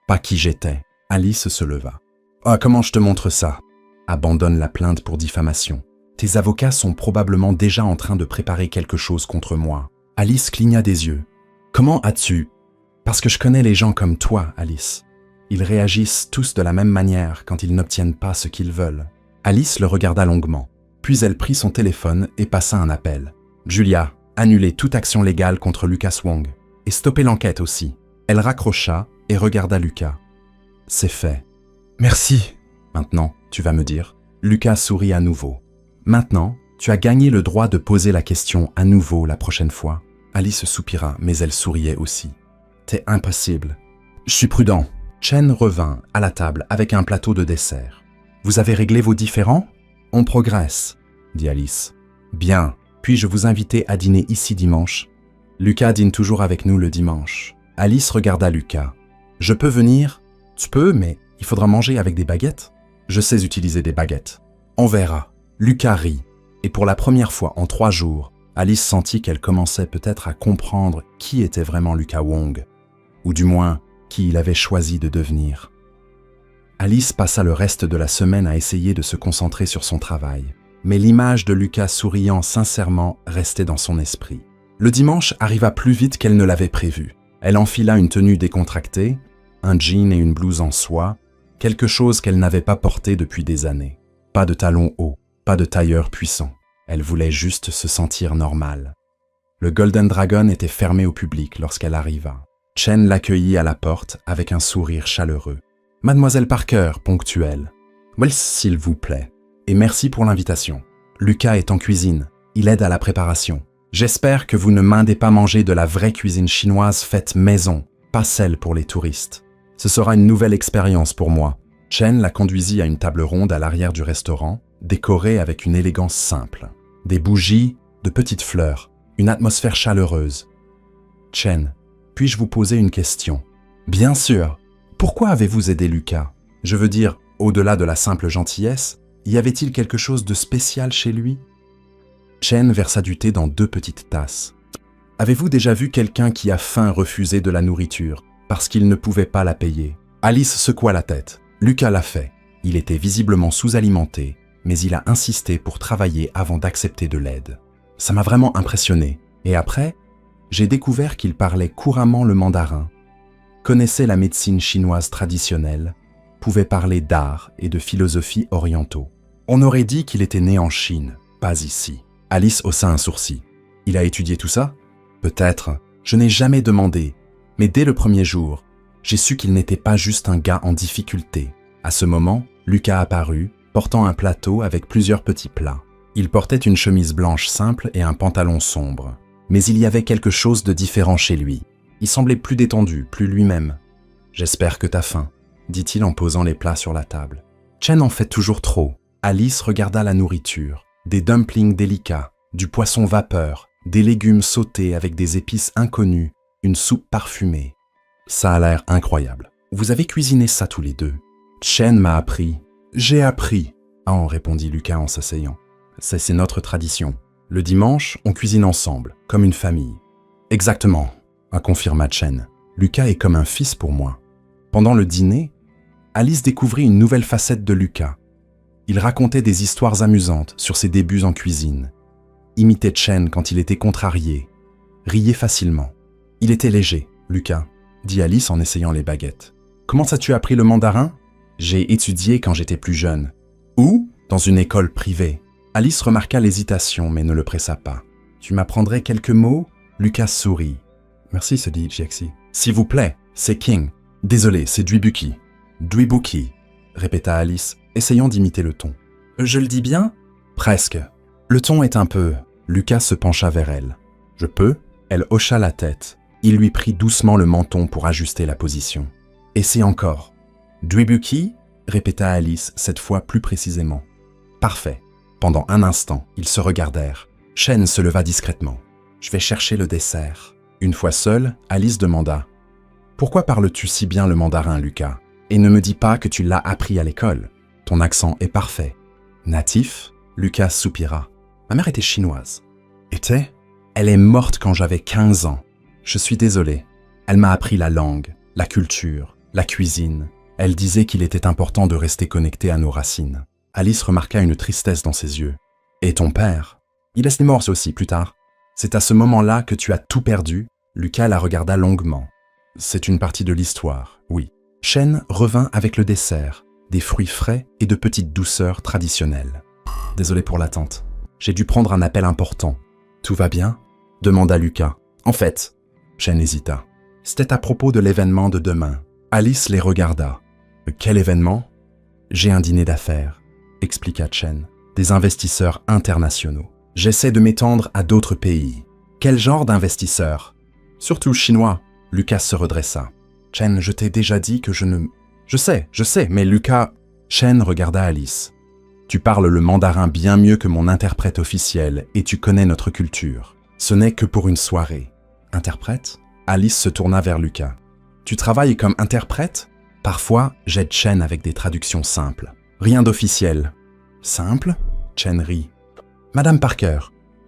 Pas qui j'étais. » Alice se leva. « Ah, comment je te montre ça ? Abandonne la plainte pour diffamation. Tes avocats sont probablement déjà en train de préparer quelque chose contre moi. » Alice cligna des yeux. « Comment as-tu... » « Parce que je connais les gens comme toi, Alice. Ils réagissent tous de la même manière quand ils n'obtiennent pas ce qu'ils veulent. » Alice le regarda longuement. Puis elle prit son téléphone et passa un appel. « Julia, annulez toute action légale contre Lucas Wong. Et stoppez l'enquête aussi. » Elle raccrocha et regarda Lucas. « C'est fait. »« Merci. » « Maintenant, tu vas me dire. » Lucas sourit à nouveau. « Maintenant, tu as gagné le droit de poser la question à nouveau la prochaine fois. » Alice soupira, mais elle souriait aussi. « T'es impossible. »« Je suis prudent. » Chen revint à la table avec un plateau de dessert. « Vous avez réglé vos différends ? » « On progresse, » dit Alice. « Bien. Puis-je vous inviter à dîner ici dimanche ? » Lucas dîne toujours avec nous le dimanche. Alice regarda Lucas. « Je peux venir ? » « Tu peux, mais il faudra manger avec des baguettes. » « Je sais utiliser des baguettes. »« On verra. » Lucas rit. Et pour la première fois en 3 jours, Alice sentit qu'elle commençait peut-être à comprendre qui était vraiment Lucas Wong. Ou du moins, qui il avait choisi de devenir. Alice passa le reste de la semaine à essayer de se concentrer sur son travail. Mais l'image de Lucas souriant sincèrement restait dans son esprit. Le dimanche arriva plus vite qu'elle ne l'avait prévu. Elle enfila une tenue décontractée, un jean et une blouse en soie, quelque chose qu'elle n'avait pas porté depuis des années. Pas de talons hauts, pas de tailleur puissant. Elle voulait juste se sentir normale. Le Golden Dragon était fermé au public lorsqu'elle arriva. Chen l'accueillit à la porte avec un sourire chaleureux. « Mademoiselle Parker, ponctuelle. »« Well, s'il vous plaît. Et merci pour l'invitation. Lucas est en cuisine. Il aide à la préparation. J'espère que vous ne m'indez pas manger de la vraie cuisine chinoise faite maison, pas celle pour les touristes. Ce sera une nouvelle expérience pour moi. » Chen la conduisit à une table ronde à l'arrière du restaurant, décorée avec une élégance simple. Des bougies, de petites fleurs, une atmosphère chaleureuse. « Chen, puis-je vous poser une question ?»« Bien sûr. Pourquoi avez-vous aidé Lucas ? Je veux dire, au-delà de la simple gentillesse, y avait-il quelque chose de spécial chez lui ?» Chen versa du thé dans 2 petites tasses. « Avez-vous déjà vu quelqu'un qui a faim refuser de la nourriture parce qu'il ne pouvait pas la payer ?» Alice secoua la tête. Lucas l'a fait. Il était visiblement sous-alimenté, mais il a insisté pour travailler avant d'accepter de l'aide. Ça m'a vraiment impressionné. Et après, j'ai découvert qu'il parlait couramment le mandarin, connaissait la médecine chinoise traditionnelle, pouvait parler d'art et de philosophie orientaux. On aurait dit qu'il était né en Chine, pas ici. Alice haussa un sourcil. Il a étudié tout ça ? Peut-être. Je n'ai jamais demandé. Mais dès le premier jour, j'ai su qu'il n'était pas juste un gars en difficulté. À ce moment, Lucas apparut, portant un plateau avec plusieurs petits plats. Il portait une chemise blanche simple et un pantalon sombre. Mais il y avait quelque chose de différent chez lui. Il semblait plus détendu, plus lui-même. « J'espère que t'as faim », dit-il en posant les plats sur la table. Chen en fait toujours trop. Alice regarda la nourriture. Des dumplings délicats, du poisson vapeur, des légumes sautés avec des épices inconnues, une soupe parfumée. Ça a l'air incroyable. Vous avez cuisiné ça tous les deux. Chen m'a appris. J'ai appris. Oh, répondit Lucas en s'asseyant. C'est notre tradition. Le dimanche, on cuisine ensemble, comme une famille. Exactement. a confirma Chen. Lucas est comme un fils pour moi. Pendant le dîner, Alice découvrit une nouvelle facette de Lucas. Il racontait des histoires amusantes sur ses débuts en cuisine, imitait Chen quand il était contrarié, riait facilement. Il était léger, Lucas, dit Alice en essayant les baguettes. Comment as-tu appris le mandarin? J'ai étudié quand j'étais plus jeune. Où? Dans une école privée. Alice remarqua l'hésitation mais ne le pressa pas. Tu m'apprendrais quelques mots? Lucas sourit. Merci, se dit Jiexi. S'il vous plaît, c'est King. Désolé, c'est Dwibuki. Dwibuki, répéta Alice, essayant d'imiter le ton. Je le dis bien? Presque. Le ton est un peu... Lucas se pencha vers elle. Je peux? Elle hocha la tête. Il lui prit doucement le menton pour ajuster la position. Essaie encore. Dwibuki? Répéta Alice, cette fois plus précisément. Parfait. Pendant un instant, ils se regardèrent. Chen se leva discrètement. Je vais chercher le dessert. Une fois seule, Alice demanda. Pourquoi parles-tu si bien le mandarin, Lucas? Et ne me dis pas que tu l'as appris à l'école. Ton accent est parfait. Natif? Lucas soupira. Ma mère était chinoise. Était? Elle est morte quand j'avais 15 ans. Je suis désolé. Elle m'a appris la langue, la culture, la cuisine. Elle disait qu'il était important de rester connecté à nos racines. Alice remarqua une tristesse dans ses yeux. Et ton père? Il est mort aussi plus tard. C'est à ce moment-là que tu as tout perdu? Lucas la regarda longuement. C'est une partie de l'histoire, oui. Chen revint avec le dessert, des fruits frais et de petites douceurs traditionnelles. Désolé pour l'attente. J'ai dû prendre un appel important. Tout va bien? Demanda Lucas. En fait, Chen hésita. C'était à propos de l'événement de demain. Alice les regarda. Quel événement? J'ai un dîner d'affaires, expliqua Chen. Des investisseurs internationaux. J'essaie de m'étendre à d'autres pays. Quel genre d'investisseurs? Surtout chinois. Lucas se redressa. Chen, je t'ai déjà dit que je ne... Je sais, mais Lucas... Chen regarda Alice. Tu parles le mandarin bien mieux que mon interprète officiel et tu connais notre culture. Ce n'est que pour une soirée. Interprète? Alice se tourna vers Lucas. Tu travailles comme interprète? Parfois, j'aide Chen avec des traductions simples. Rien d'officiel. Simple? Chen rit. Madame Parker,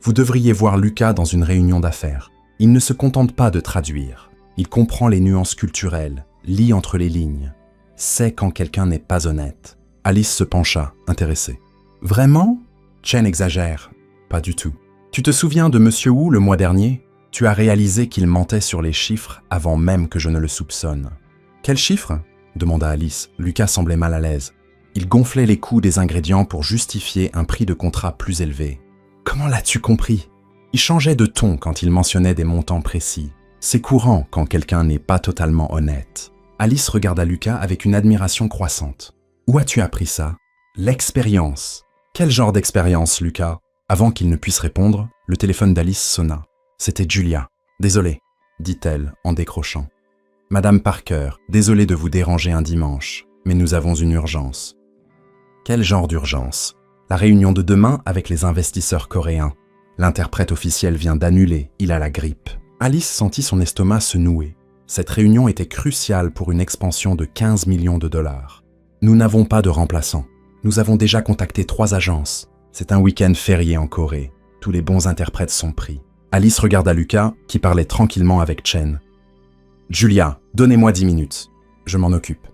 vous devriez voir Lucas dans une réunion d'affaires. Il ne se contente pas de traduire. Il comprend les nuances culturelles, lit entre les lignes, sait quand quelqu'un n'est pas honnête. Alice se pencha, intéressée. Vraiment? Chen exagère. Pas du tout. Tu te souviens de Monsieur Wu le mois dernier? Tu as réalisé qu'il mentait sur les chiffres avant même que je ne le soupçonne. Quels chiffres? Demanda Alice. Lucas semblait mal à l'aise. Il gonflait les coûts des ingrédients pour justifier un prix de contrat plus élevé. Comment l'as-tu compris? Il changeait de ton quand il mentionnait des montants précis. C'est courant quand quelqu'un n'est pas totalement honnête. Alice regarda Lucas avec une admiration croissante. Où as-tu appris ça? L'expérience. Quel genre d'expérience, Lucas? Avant qu'il ne puisse répondre, le téléphone d'Alice sonna. C'était Julia. Désolé, dit-elle en décrochant. Madame Parker, désolé de vous déranger un dimanche, mais nous avons une urgence. Quel genre d'urgence? La réunion de demain avec les investisseurs coréens. L'interprète officiel vient d'annuler, il a la grippe. Alice sentit son estomac se nouer. Cette réunion était cruciale pour une expansion de 15 millions de dollars. Nous n'avons pas de remplaçant. Nous avons déjà contacté 3 agences. C'est un week-end férié en Corée. Tous les bons interprètes sont pris. Alice regarda Lucas, qui parlait tranquillement avec Chen. « Julia, donnez-moi 10 minutes. Je m'en occupe. »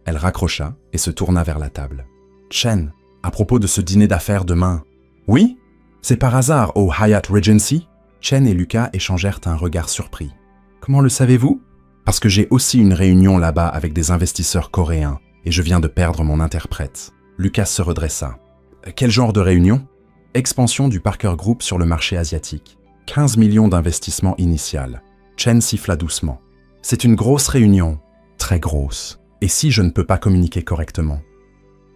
Elle raccrocha et se tourna vers la table. « Chen, à propos de ce dîner d'affaires demain. »« Oui? C'est par hasard au Hyatt Regency ?» Chen et Lucas échangèrent un regard surpris. « Comment le savez-vous? » Parce que j'ai aussi une réunion là-bas avec des investisseurs coréens et je viens de perdre mon interprète. Lucas se redressa. « Quel genre de réunion? » Expansion du Parker Group sur le marché asiatique. 15 millions d'investissement initial. Chen siffla doucement. « C'est une grosse réunion. Très grosse. Et si je ne peux pas communiquer correctement? »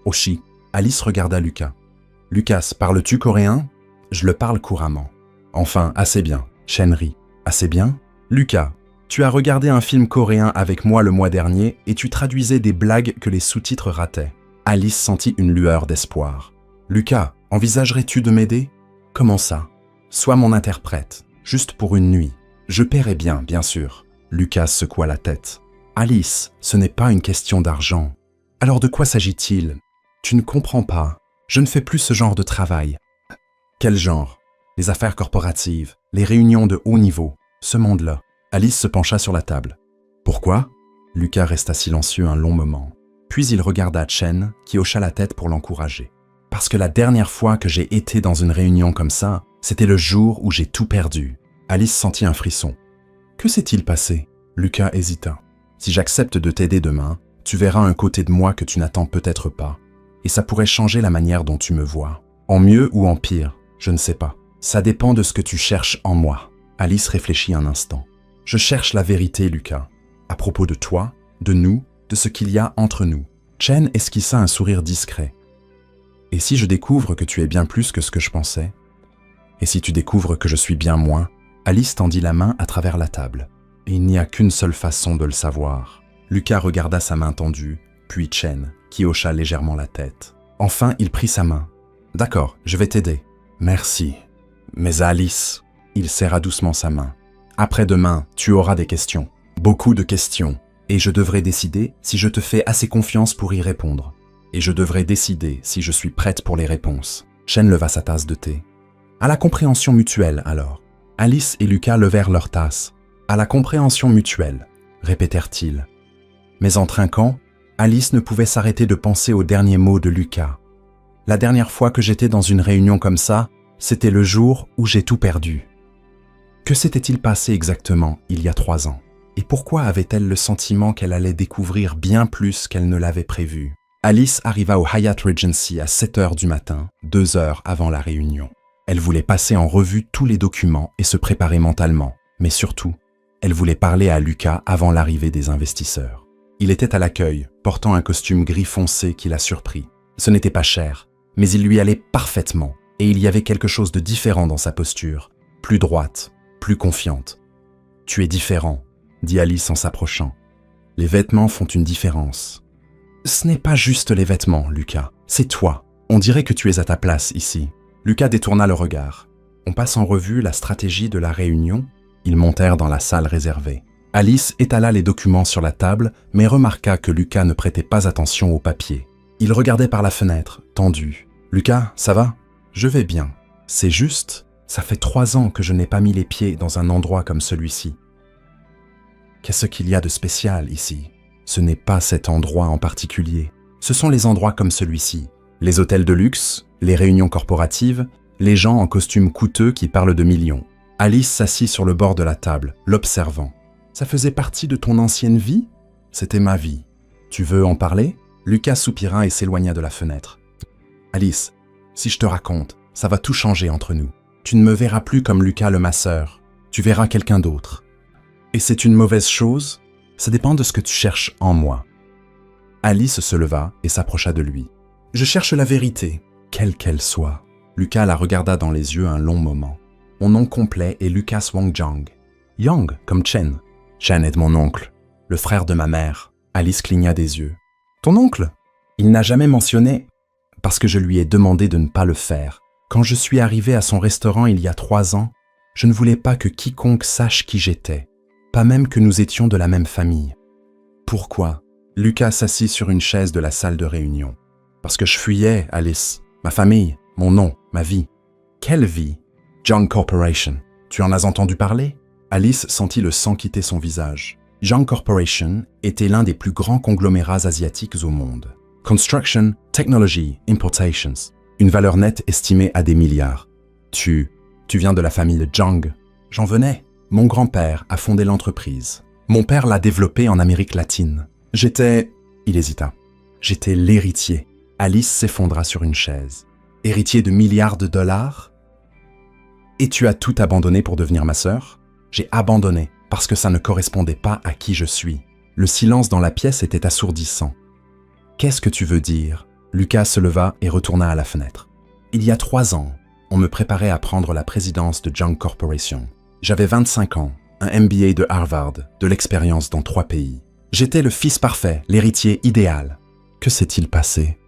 Oshi. Alice regarda Lucas. « Lucas, parles-tu coréen? » « Je le parle couramment. » « Enfin, assez bien. » Chen rit. « Assez bien? » « Lucas, tu as regardé un film coréen avec moi le mois dernier et tu traduisais des blagues que les sous-titres rataient. » Alice sentit une lueur d'espoir. « Lucas, envisagerais-tu de m'aider? » « Comment ça? »« Sois mon interprète, juste pour une nuit. Je paierai bien sûr. » Lucas secoua la tête. « Alice, ce n'est pas une question d'argent. Alors de quoi s'agit-il? Tu ne comprends pas. Je ne fais plus ce genre de travail. » « Quel genre? Les affaires corporatives, les réunions de haut niveau, ce monde-là. » Alice se pencha sur la table. « Pourquoi ?» Lucas resta silencieux un long moment. Puis il regarda Chen, qui hocha la tête pour l'encourager. « Parce que la dernière fois que j'ai été dans une réunion comme ça, c'était le jour où j'ai tout perdu. » Alice sentit un frisson. « Que s'est-il passé ?» Lucas hésita. « Si j'accepte de t'aider demain, tu verras un côté de moi que tu n'attends peut-être pas. Et ça pourrait changer la manière dont tu me vois. En mieux ou en pire, je ne sais pas. Ça dépend de ce que tu cherches en moi. » Alice réfléchit un instant. « Je cherche la vérité, Lucas. À propos de toi, de nous, de ce qu'il y a entre nous. » Chen esquissa un sourire discret. « Et si je découvre que tu es bien plus que ce que je pensais ? Et si tu découvres que je suis bien moins ?» Alice tendit la main à travers la table. « Et il n'y a qu'une seule façon de le savoir. » Lucas regarda sa main tendue, puis Chen, qui hocha légèrement la tête. Enfin, il prit sa main. « D'accord, je vais t'aider. »« Merci. Mais Alice... » Il serra doucement sa main. « Après-demain, tu auras des questions. Beaucoup de questions. Et je devrai décider si je te fais assez confiance pour y répondre. Et je devrai décider si je suis prête pour les réponses. » Chen leva sa tasse de thé. « À la compréhension mutuelle, alors. » Alice et Lucas levèrent leurs tasses. « À la compréhension mutuelle, » répétèrent-ils. Mais en trinquant, Alice ne pouvait s'arrêter de penser aux derniers mots de Lucas. « La dernière fois que j'étais dans une réunion comme ça, c'était le jour où j'ai tout perdu. » Que s'était-il passé exactement il y a 3 ans? Et pourquoi avait-elle le sentiment qu'elle allait découvrir bien plus qu'elle ne l'avait prévu? Alice arriva au Hyatt Regency à 7 heures du matin, 2 heures avant la réunion. Elle voulait passer en revue tous les documents et se préparer mentalement. Mais surtout, elle voulait parler à Lucas avant l'arrivée des investisseurs. Il était à l'accueil, portant un costume gris foncé qui la surprit. Ce n'était pas cher, mais il lui allait parfaitement, et il y avait quelque chose de différent dans sa posture, plus droite, plus confiante. « Tu es différent », dit Alice en s'approchant. « Les vêtements font une différence. »« Ce n'est pas juste les vêtements, Lucas, c'est toi. On dirait que tu es à ta place ici. » Lucas détourna le regard. On passe en revue la stratégie de la réunion. Ils montèrent dans la salle réservée. Alice étala les documents sur la table, mais remarqua que Lucas ne prêtait pas attention aux papiers. Il regardait par la fenêtre, tendu. « Lucas, ça va ? » « Je vais bien. C'est juste, ça fait 3 ans que je n'ai pas mis les pieds dans un endroit comme celui-ci. » Qu'est-ce qu'il y a de spécial ici? Ce n'est pas cet endroit en particulier. Ce sont les endroits comme celui-ci. Les hôtels de luxe, les réunions corporatives, les gens en costumes coûteux qui parlent de millions. Alice s'assit sur le bord de la table, l'observant. « Ça faisait partie de ton ancienne vie ? » ?»« C'était ma vie. Tu veux en parler ?» Lucas soupira et s'éloigna de la fenêtre. « Alice, si je te raconte, ça va tout changer entre nous. Tu ne me verras plus comme Lucas le masseur. Tu verras quelqu'un d'autre. Et c'est une mauvaise chose ? Ça dépend de ce que tu cherches en moi. » Alice se leva et s'approcha de lui. « Je cherche la vérité, quelle qu'elle soit. » Lucas la regarda dans les yeux un long moment. « Mon nom complet est Lucas Wang Zhang. Yang, comme Chen. Chen est mon oncle, le frère de ma mère. » Alice cligna des yeux. « Ton oncle ? Il n'a jamais mentionné. » Parce que je lui ai demandé de ne pas le faire. Quand je suis arrivé à son restaurant il y a 3 ans, je ne voulais pas que quiconque sache qui j'étais, pas même que nous étions de la même famille. Pourquoi ? Lucas s'assit sur une chaise de la salle de réunion. Parce que je fuyais, Alice. Ma famille, mon nom, ma vie. Quelle vie ? Zhang Corporation. Tu en as entendu parler ? Alice sentit le sang quitter son visage. Zhang Corporation était l'un des plus grands conglomérats asiatiques au monde. Construction, Technology, Importations. Une valeur nette estimée à des milliards. Tu viens de la famille de Zhang. J'en venais. Mon grand-père a fondé l'entreprise. Mon père l'a développée en Amérique latine. J'étais... Il hésita. J'étais l'héritier. Alice s'effondra sur une chaise. Héritier de milliards de dollars ? Et tu as tout abandonné pour devenir ma sœur ? J'ai abandonné parce que ça ne correspondait pas à qui je suis. Le silence dans la pièce était assourdissant. Qu'est-ce que tu veux dire ? Lucas se leva et retourna à la fenêtre. Il y a 3 ans, on me préparait à prendre la présidence de Zhang Corporation. J'avais 25 ans, un MBA de Harvard, de l'expérience dans 3 pays. J'étais le fils parfait, l'héritier idéal. Que s'est-il passé ?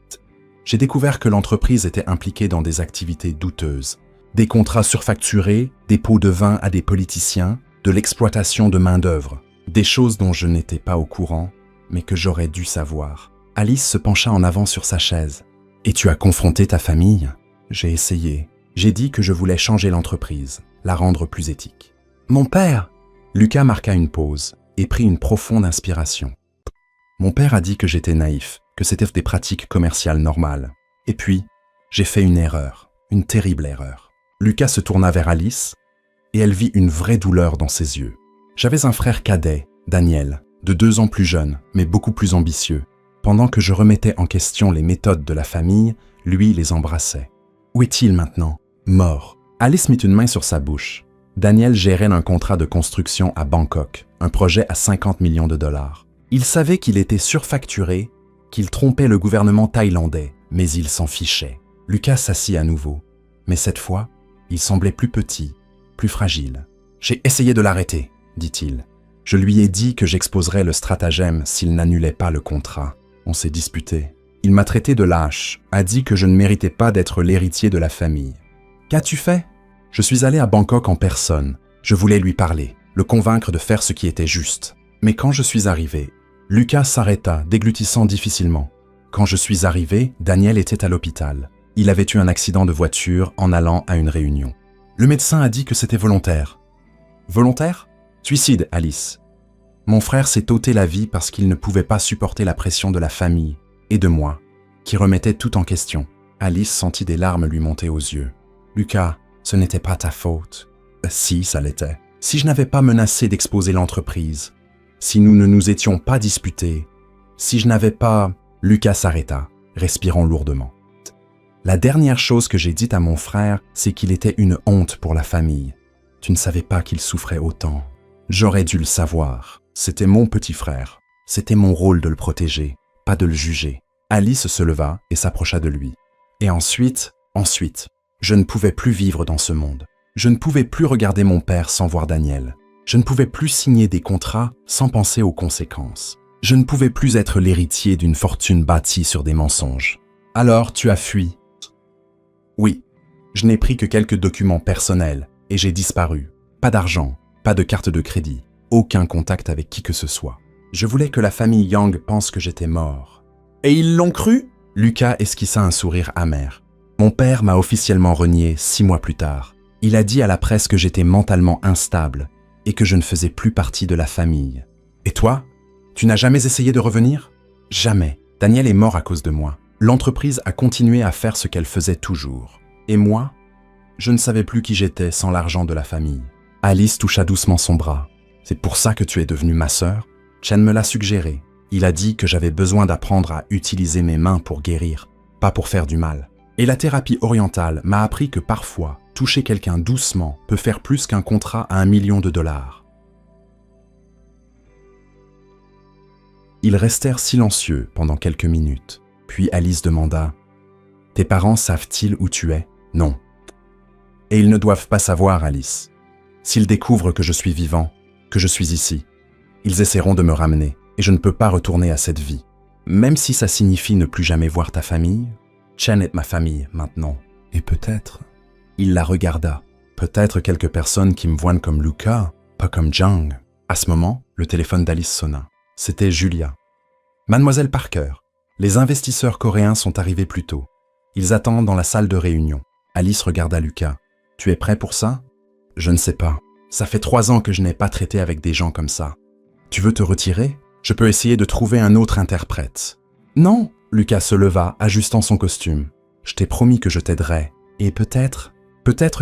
J'ai découvert que l'entreprise était impliquée dans des activités douteuses. Des contrats surfacturés, des pots de vin à des politiciens, de l'exploitation de main-d'œuvre. Des choses dont je n'étais pas au courant, mais que j'aurais dû savoir. Alice se pencha en avant sur sa chaise. « Et tu as confronté ta famille ?» J'ai essayé. J'ai dit que je voulais changer l'entreprise, la rendre plus éthique. « Mon père !» Lucas marqua une pause et prit une profonde inspiration. Mon père a dit que j'étais naïf, que c'était des pratiques commerciales normales. Et puis, j'ai fait une erreur, une terrible erreur. Lucas se tourna vers Alice et elle vit une vraie douleur dans ses yeux. J'avais un frère cadet, Daniel, de 2 ans plus jeune, mais beaucoup plus ambitieux. Pendant que je remettais en question les méthodes de la famille, lui les embrassait. Où est-il maintenant? Mort. Alice mit une main sur sa bouche. Daniel gérait un contrat de construction à Bangkok, un projet à 50 millions de dollars. Il savait qu'il était surfacturé, qu'il trompait le gouvernement thaïlandais, mais il s'en fichait. Lucas s'assit à nouveau, mais cette fois, il semblait plus petit, plus fragile. « J'ai essayé de l'arrêter », dit-il. « Je lui ai dit que j'exposerais le stratagème s'il n'annulait pas le contrat. On s'est disputé. Il m'a traité de lâche, a dit que je ne méritais pas d'être l'héritier de la famille. Qu'as-tu fait? Je suis allé à Bangkok en personne. Je voulais lui parler, le convaincre de faire ce qui était juste. Mais quand je suis arrivé, Lucas s'arrêta, déglutissant difficilement. Quand je suis arrivé, Daniel était à l'hôpital. Il avait eu un accident de voiture en allant à une réunion. Le médecin a dit que c'était volontaire. Volontaire? Suicide, Alice. Mon frère s'est ôté la vie parce qu'il ne pouvait pas supporter la pression de la famille et de moi, qui remettait tout en question. Alice sentit des larmes lui monter aux yeux. Lucas, ce n'était pas ta faute. Si, ça l'était. Si je n'avais pas menacé d'exposer l'entreprise, si nous ne nous étions pas disputés, si je n'avais pas... Lucas s'arrêta, respirant lourdement. La dernière chose que j'ai dite à mon frère, c'est qu'il était une honte pour la famille. Tu ne savais pas qu'il souffrait autant. J'aurais dû le savoir. C'était mon petit frère. C'était mon rôle de le protéger, pas de le juger. Alice se leva et s'approcha de lui. Et ensuite, je ne pouvais plus vivre dans ce monde. Je ne pouvais plus regarder mon père sans voir Daniel. Je ne pouvais plus signer des contrats sans penser aux conséquences. Je ne pouvais plus être l'héritier d'une fortune bâtie sur des mensonges. Alors tu as fui. Oui, je n'ai pris que quelques documents personnels et j'ai disparu. Pas d'argent, pas de carte de crédit, aucun contact avec qui que ce soit. Je voulais que la famille Yang pense que j'étais mort. Et ils l'ont cru? Lucas esquissa un sourire amer. Mon père m'a officiellement renié 6 mois plus tard. Il a dit à la presse que j'étais mentalement instable et que je ne faisais plus partie de la famille. Et toi? Tu n'as jamais essayé de revenir? Jamais. Daniel est mort à cause de moi. L'entreprise a continué à faire ce qu'elle faisait toujours. Et moi? Je ne savais plus qui j'étais sans l'argent de la famille. Alice toucha doucement son bras. C'est pour ça que tu es devenue ma sœur? Chen me l'a suggéré. Il a dit que j'avais besoin d'apprendre à utiliser mes mains pour guérir, pas pour faire du mal. Et la thérapie orientale m'a appris que parfois, toucher quelqu'un doucement peut faire plus qu'un contrat à 1 million de dollars. Ils restèrent silencieux pendant quelques minutes. Puis Alice demanda « Tes parents savent-ils où tu es ?»« Non. »« Et ils ne doivent pas savoir, Alice. S'ils découvrent que je suis vivant, que je suis ici, ils essaieront de me ramener et je ne peux pas retourner à cette vie. Même si ça signifie ne plus jamais voir ta famille, Chen est ma famille maintenant. Et peut-être... » Il la regarda. Peut-être quelques personnes qui me voient comme Lucas, pas comme Zhang. À ce moment, le téléphone d'Alice sonna. C'était Julia. « Mademoiselle Parker, les investisseurs coréens sont arrivés plus tôt. Ils attendent dans la salle de réunion. » Alice regarda Lucas. « Tu es prêt pour ça ?»« Je ne sais pas. Ça fait 3 ans que je n'ai pas traité avec des gens comme ça. Tu veux te retirer? Je peux essayer de trouver un autre interprète. »« Non !» Lucas se leva, ajustant son costume. « Je t'ai promis que je t'aiderais. Et peut-être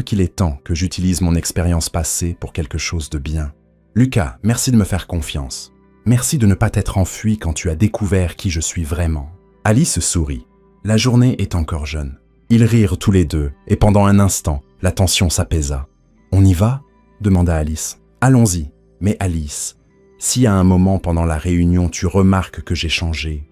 qu'il est temps que j'utilise mon expérience passée pour quelque chose de bien. Lucas, merci de me faire confiance. Merci de ne pas t'être enfui quand tu as découvert qui je suis vraiment. » Alice sourit. La journée est encore jeune. Ils rirent tous les deux, et pendant un instant, la tension s'apaisa. « On y va ?» demanda Alice. « Allons-y. Mais Alice, si à un moment pendant la réunion tu remarques que j'ai changé,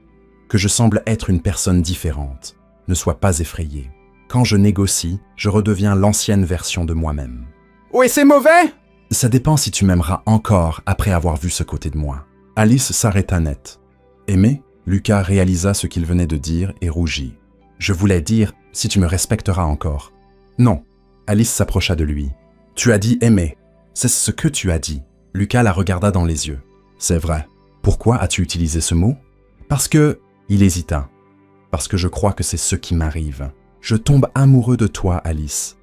que je semble être une personne différente, ne sois pas effrayée. Quand je négocie, je redeviens l'ancienne version de moi-même. »« Oui, c'est mauvais ?» ?»« Ça dépend si tu m'aimeras encore après avoir vu ce côté de moi. » Alice s'arrêta net. « Aimer ?» Lucas réalisa ce qu'il venait de dire et rougit. « Je voulais dire, si tu me respecteras encore. »« Non. » Alice s'approcha de lui. « Tu as dit aimer. C'est ce que tu as dit. » Lucas la regarda dans les yeux. « C'est vrai. Pourquoi as-tu utilisé ce mot ?»« Parce que... » Il hésita. « Parce que je crois que c'est ce qui m'arrive. Je tombe amoureux de toi, Alice.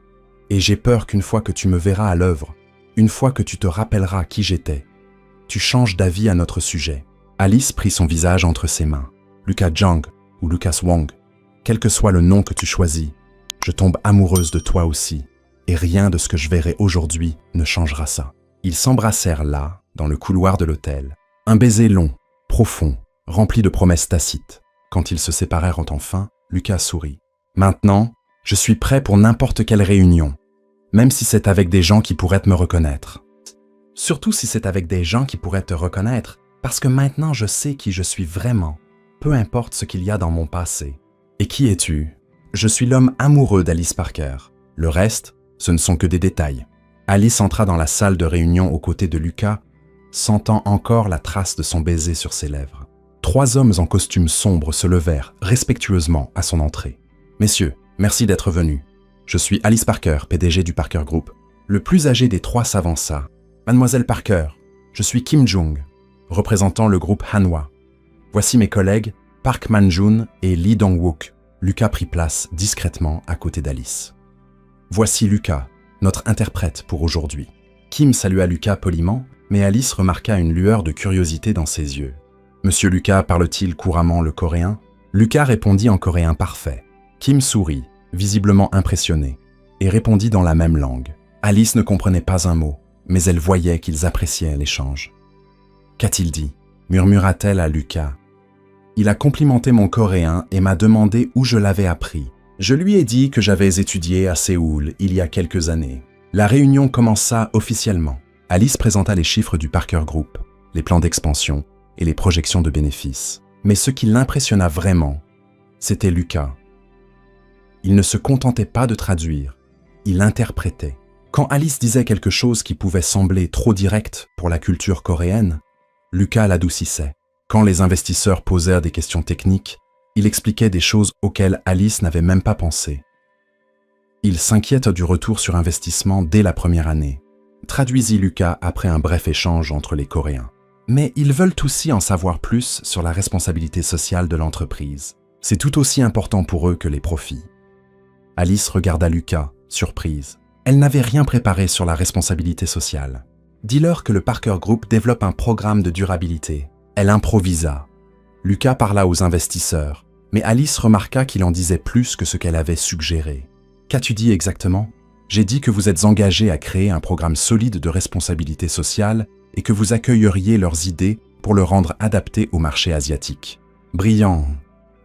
Et j'ai peur qu'une fois que tu me verras à l'œuvre, Une fois que tu te rappelleras qui j'étais, tu changes d'avis à notre sujet. Alice prit son visage entre ses mains. Lucas Zhang ou Lucas Wang, quel que soit le nom que tu choisis, je tombe amoureuse de toi aussi, et rien de ce que je verrai aujourd'hui ne changera ça. Ils s'embrassèrent là, dans le couloir de l'hôtel. Un baiser long, profond, rempli de promesses tacites. Quand ils se séparèrent enfin, Lucas sourit. Maintenant, je suis prêt pour n'importe quelle réunion, même si c'est avec des gens qui pourraient me reconnaître. Surtout si c'est avec des gens qui pourraient te reconnaître, parce que maintenant je sais qui je suis vraiment, peu importe ce qu'il y a dans mon passé. Et qui es-tu? Je suis l'homme amoureux d'Alice Parker. Le reste, ce ne sont que des détails. Alice entra dans la salle de réunion aux côtés de Lucas, sentant encore la trace de son baiser sur ses lèvres. 3 hommes en costume sombre se levèrent respectueusement à son entrée. « Messieurs, merci d'être venus. Je suis Alice Parker, PDG du Parker Group. » Le plus âgé des 3 s'avança. « Mademoiselle Parker, je suis Kim Jung, représentant le groupe Hanwha. Voici mes collègues Park Man-jun et Lee Dong-wook. » Lucas prit place discrètement à côté d'Alice. « Voici Lucas, notre interprète pour aujourd'hui. » Kim salua Lucas poliment, mais Alice remarqua une lueur de curiosité dans ses yeux. « Monsieur Lucas parle-t-il couramment le coréen ?» Lucas répondit en coréen parfait. Kim sourit, visiblement impressionné, et répondit dans la même langue. Alice ne comprenait pas un mot, mais elle voyait qu'ils appréciaient l'échange. « Qu'a-t-il dit ?» murmura-t-elle à Lucas. « Il a complimenté mon coréen et m'a demandé où je l'avais appris. Je lui ai dit que j'avais étudié à Séoul il y a quelques années. » La réunion commença officiellement. Alice présenta les chiffres du Parker Group, les plans d'expansion et les projections de bénéfices. Mais ce qui l'impressionna vraiment, c'était Lucas. Il ne se contentait pas de traduire, il interprétait. Quand Alice disait quelque chose qui pouvait sembler trop direct pour la culture coréenne, Lucas l'adoucissait. Quand les investisseurs posèrent des questions techniques, il expliquait des choses auxquelles Alice n'avait même pas pensé. Il s'inquiète du retour sur investissement dès la première année, traduisit Lucas après un bref échange entre les Coréens. Mais ils veulent aussi en savoir plus sur la responsabilité sociale de l'entreprise. C'est tout aussi important pour eux que les profits. Alice regarda Lucas, surprise. Elle n'avait rien préparé sur la responsabilité sociale. Dis-leur que le Parker Group développe un programme de durabilité. Elle improvisa. Lucas parla aux investisseurs, mais Alice remarqua qu'il en disait plus que ce qu'elle avait suggéré. « Qu'as-tu dit exactement ? J'ai dit que vous êtes engagé à créer un programme solide de responsabilité sociale et que vous accueilleriez leurs idées pour le rendre adapté au marché asiatique. » Brillant,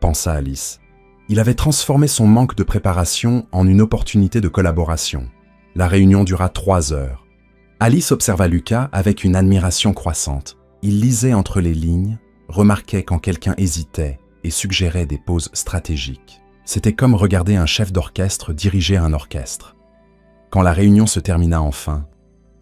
pensa Alice. Il avait transformé son manque de préparation en une opportunité de collaboration. La réunion dura 3 heures. Alice observa Lucas avec une admiration croissante. Il lisait entre les lignes, remarquait quand quelqu'un hésitait et suggérait des pauses stratégiques. C'était comme regarder un chef d'orchestre diriger un orchestre. Quand la réunion se termina enfin,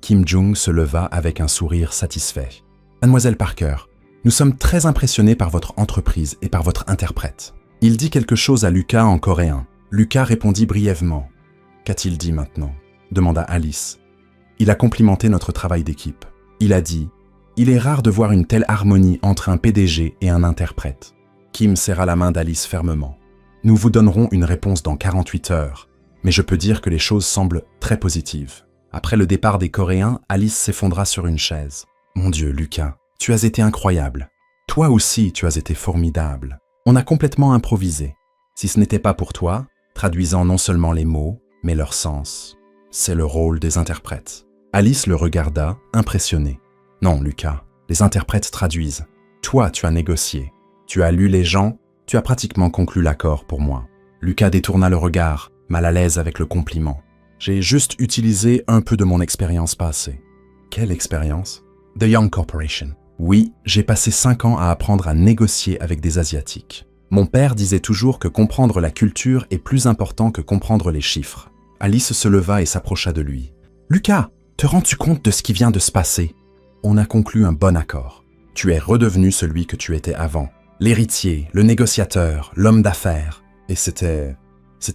Kim Jung se leva avec un sourire satisfait. « Mademoiselle Parker, nous sommes très impressionnés par votre entreprise et par votre interprète. » Il dit quelque chose à Lucas en coréen. Lucas répondit brièvement. « Qu'a-t-il dit maintenant ?» demanda Alice. « Il a complimenté notre travail d'équipe. Il a dit « Il est rare de voir une telle harmonie entre un PDG et un interprète. » Kim serra la main d'Alice fermement. « Nous vous donnerons une réponse dans 48 heures, mais je peux dire que les choses semblent très positives. » Après le départ des Coréens, Alice s'effondra sur une chaise. « Mon Dieu, Lucas, tu as été incroyable. Toi aussi, tu as été formidable. On a complètement improvisé. Si ce n'était pas pour toi, traduisant non seulement les mots, mais leur sens. C'est le rôle des interprètes. » Alice le regarda, impressionnée. « Non, Lucas, les interprètes traduisent. Toi, tu as négocié. Tu as lu les gens, tu as pratiquement conclu l'accord pour moi. » Lucas détourna le regard, mal à l'aise avec le compliment. « J'ai juste utilisé un peu de mon expérience passée. » « Quelle expérience ? » « The Young Corporation. Oui, j'ai passé 5 ans à apprendre à négocier avec des Asiatiques. Mon père disait toujours que comprendre la culture est plus important que comprendre les chiffres. » Alice se leva et s'approcha de lui. « Lucas, te rends-tu compte de ce qui vient de se passer ? On a conclu un bon accord. Tu es redevenu celui que tu étais avant. L'héritier, le négociateur, l'homme d'affaires. Et c'était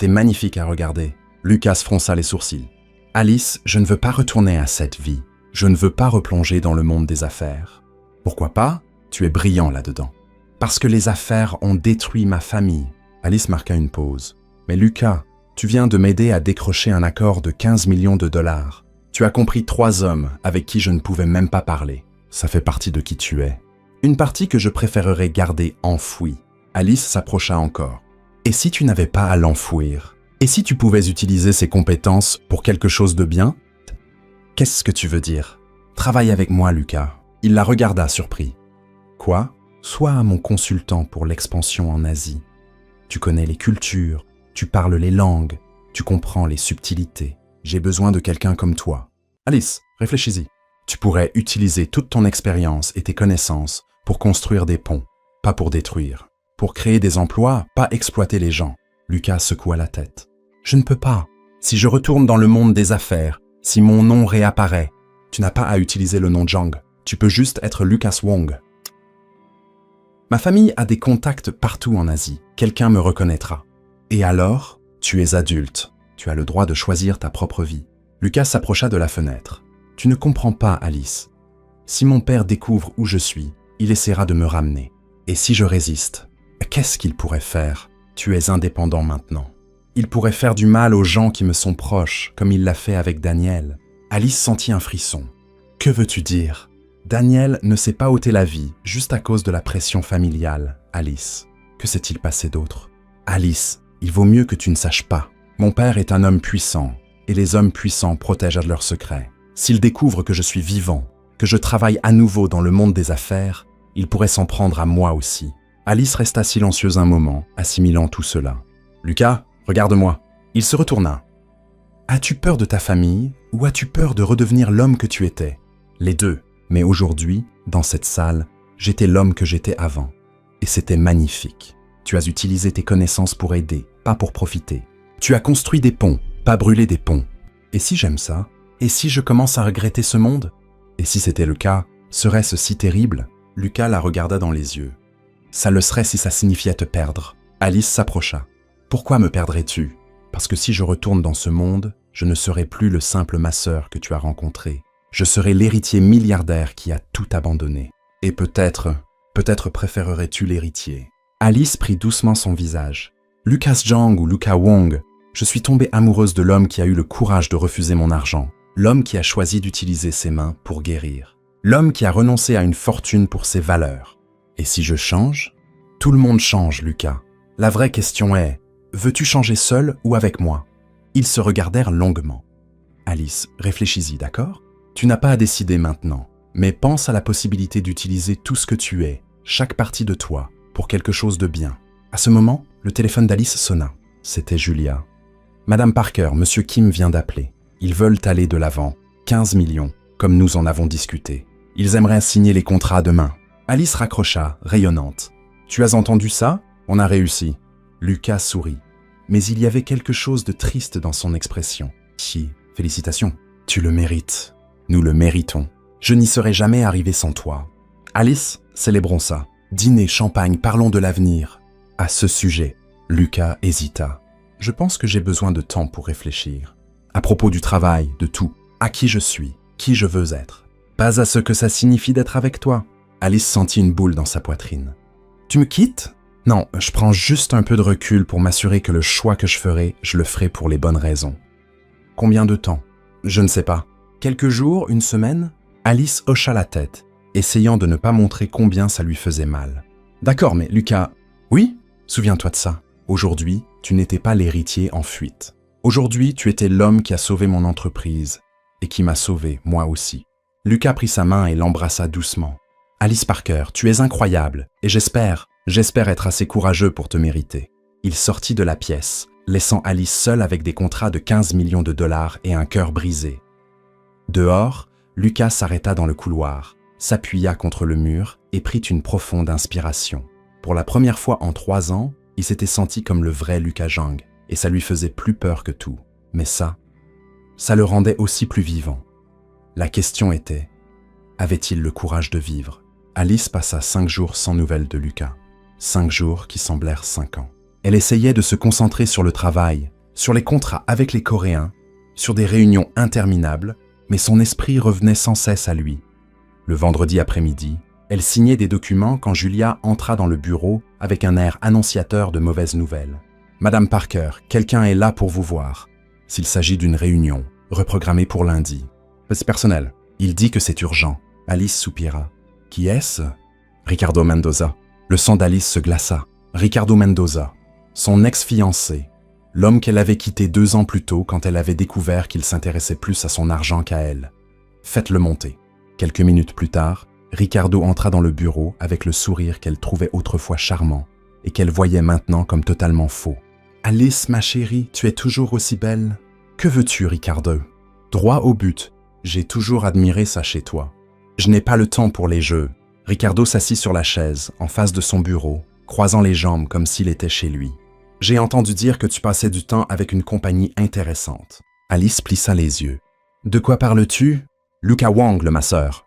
magnifique à regarder. » Lucas fronça les sourcils. « Alice, je ne veux pas retourner à cette vie. Je ne veux pas replonger dans le monde des affaires. » « Pourquoi pas ? Tu es brillant là-dedans. »« Parce que les affaires ont détruit ma famille. » Alice marqua une pause. « Mais Lucas, tu viens de m'aider à décrocher un accord de 15 millions de dollars. Tu as compris 3 hommes avec qui je ne pouvais même pas parler. Ça fait partie de qui tu es. Une partie que je préférerais garder enfouie. Alice s'approcha encore. Et si tu n'avais pas à l'enfouir? Et si tu pouvais utiliser ces compétences pour quelque chose de bien? Qu'est-ce que tu veux dire? Travaille avec moi, Lucas. Il la regarda surpris. Quoi? Sois mon consultant pour l'expansion en Asie. Tu connais les cultures, tu parles les langues, tu comprends les subtilités. J'ai besoin de quelqu'un comme toi. Alice, réfléchis-y. Tu pourrais utiliser toute ton expérience et tes connaissances pour construire des ponts, pas pour détruire. Pour créer des emplois, pas exploiter les gens. Lucas secoua la tête. Je ne peux pas. Si je retourne dans le monde des affaires, si mon nom réapparaît, tu n'as pas à utiliser le nom Zhang. Tu peux juste être Lucas Wong. Ma famille a des contacts partout en Asie. Quelqu'un me reconnaîtra. Et alors, tu es adulte. Tu as le droit de choisir ta propre vie. Lucas s'approcha de la fenêtre. Tu ne comprends pas, Alice. Si mon père découvre où je suis, il essaiera de me ramener. Et si je résiste, qu'est-ce qu'il pourrait faire? Tu es indépendant maintenant. Il pourrait faire du mal aux gens qui me sont proches, comme il l'a fait avec Daniel. Alice sentit un frisson. Que veux-tu dire? Daniel ne s'est pas ôté la vie juste à cause de la pression familiale, Alice. Que s'est-il passé d'autre? Alice, il vaut mieux que tu ne saches pas. Mon père est un homme puissant, et les hommes puissants protègent leurs secrets. S'il découvre que je suis vivant, que je travaille à nouveau dans le monde des affaires, il pourrait s'en prendre à moi aussi. Alice resta silencieuse un moment, assimilant tout cela. « Lucas, regarde-moi. » Il se retourna. « As-tu peur de ta famille ou as-tu peur de redevenir l'homme que tu étais? » Les deux. Mais aujourd'hui, dans cette salle, j'étais l'homme que j'étais avant. Et c'était magnifique. Tu as utilisé tes connaissances pour aider, pas pour profiter. Tu as construit des ponts, pas brûlé des ponts. Et si j'aime ça? Et si je commence à regretter ce monde? Et si c'était le cas, serait-ce si terrible? Lucas la regarda dans les yeux. Ça le serait si ça signifiait te perdre. Alice s'approcha. Pourquoi me perdrais-tu? Parce que si je retourne dans ce monde, je ne serai plus le simple masseur que tu as rencontré. Je serai l'héritier milliardaire qui a tout abandonné. Et peut-être préférerais-tu l'héritier? Alice prit doucement son visage. Lucas Zhang ou Lucas Wong, je suis tombée amoureuse de l'homme qui a eu le courage de refuser mon argent. L'homme qui a choisi d'utiliser ses mains pour guérir. L'homme qui a renoncé à une fortune pour ses valeurs. Et si je change? Tout le monde change, Lucas. La vraie question est, veux-tu changer seul ou avec moi? Ils se regardèrent longuement. Alice, réfléchis-y, d'accord? Tu n'as pas à décider maintenant, mais pense à la possibilité d'utiliser tout ce que tu es, chaque partie de toi, pour quelque chose de bien. À ce moment, le téléphone d'Alice sonna. C'était Julia. Madame Parker, Monsieur Kim vient d'appeler. Ils veulent aller de l'avant. 15 millions, comme nous en avons discuté. Ils aimeraient signer les contrats demain. Alice raccrocha, rayonnante. Tu as entendu ça? On a réussi. Lucas sourit. Mais il y avait quelque chose de triste dans son expression. Chi, félicitations. Tu le mérites. Nous le méritons. Je n'y serais jamais arrivé sans toi. Alice, célébrons ça. Dîner, champagne, parlons de l'avenir. À ce sujet, Lucas hésita. Je pense que j'ai besoin de temps pour réfléchir. À propos du travail, de tout. À qui je suis, qui je veux être. Pas à ce que ça signifie d'être avec toi. Alice sentit une boule dans sa poitrine. Tu me quittes? Non, je prends juste un peu de recul pour m'assurer que le choix que je le ferai pour les bonnes raisons. Combien de temps? Je ne sais pas. Quelques jours, une semaine? Alice hocha la tête, essayant de ne pas montrer combien ça lui faisait mal. D'accord, mais Lucas... Oui? Souviens-toi de ça. Aujourd'hui, tu n'étais pas l'héritier en fuite. Aujourd'hui, tu étais l'homme qui a sauvé mon entreprise et qui m'a sauvé, moi aussi. Lucas prit sa main et l'embrassa doucement. Alice Parker, tu es incroyable et j'espère être assez courageux pour te mériter. Il sortit de la pièce, laissant Alice seule avec des contrats de 15 millions de dollars et un cœur brisé. Dehors, Lucas s'arrêta dans le couloir, s'appuya contre le mur et prit une profonde inspiration. Pour la première fois en 3 ans, il s'était senti comme le vrai Lucas Zhang et ça lui faisait plus peur que tout. Mais ça le rendait aussi plus vivant. La question était, avait-il le courage de vivre? Alice passa 5 jours sans nouvelles de Lucas. 5 jours qui semblèrent 5 ans. Elle essayait de se concentrer sur le travail, sur les contrats avec les Coréens, sur des réunions interminables, mais son esprit revenait sans cesse à lui. Le vendredi après-midi, elle signait des documents quand Julia entra dans le bureau avec un air annonciateur de mauvaises nouvelles. « Madame Parker, quelqu'un est là pour vous voir. S'il s'agit d'une réunion, reprogrammée pour lundi. » C'est personnel. Il dit que c'est urgent. Alice soupira. Qui est-ce? Ricardo Mendoza. Le sang d'Alice se glaça. Ricardo Mendoza. Son ex-fiancé. L'homme qu'elle avait quitté 2 ans plus tôt quand elle avait découvert qu'il s'intéressait plus à son argent qu'à elle. Faites-le monter. Quelques minutes plus tard, Ricardo entra dans le bureau avec le sourire qu'elle trouvait autrefois charmant et qu'elle voyait maintenant comme totalement faux. « Alice, ma chérie, tu es toujours aussi belle. Que veux-tu, Ricardo? Droit au but. J'ai toujours admiré ça chez toi. Je n'ai pas le temps pour les jeux. » Ricardo s'assit sur la chaise, en face de son bureau, croisant les jambes comme s'il était chez lui. « J'ai entendu dire que tu passais du temps avec une compagnie intéressante. » Alice plissa les yeux. « De quoi parles-tu? »« Luca Wang, le masseur.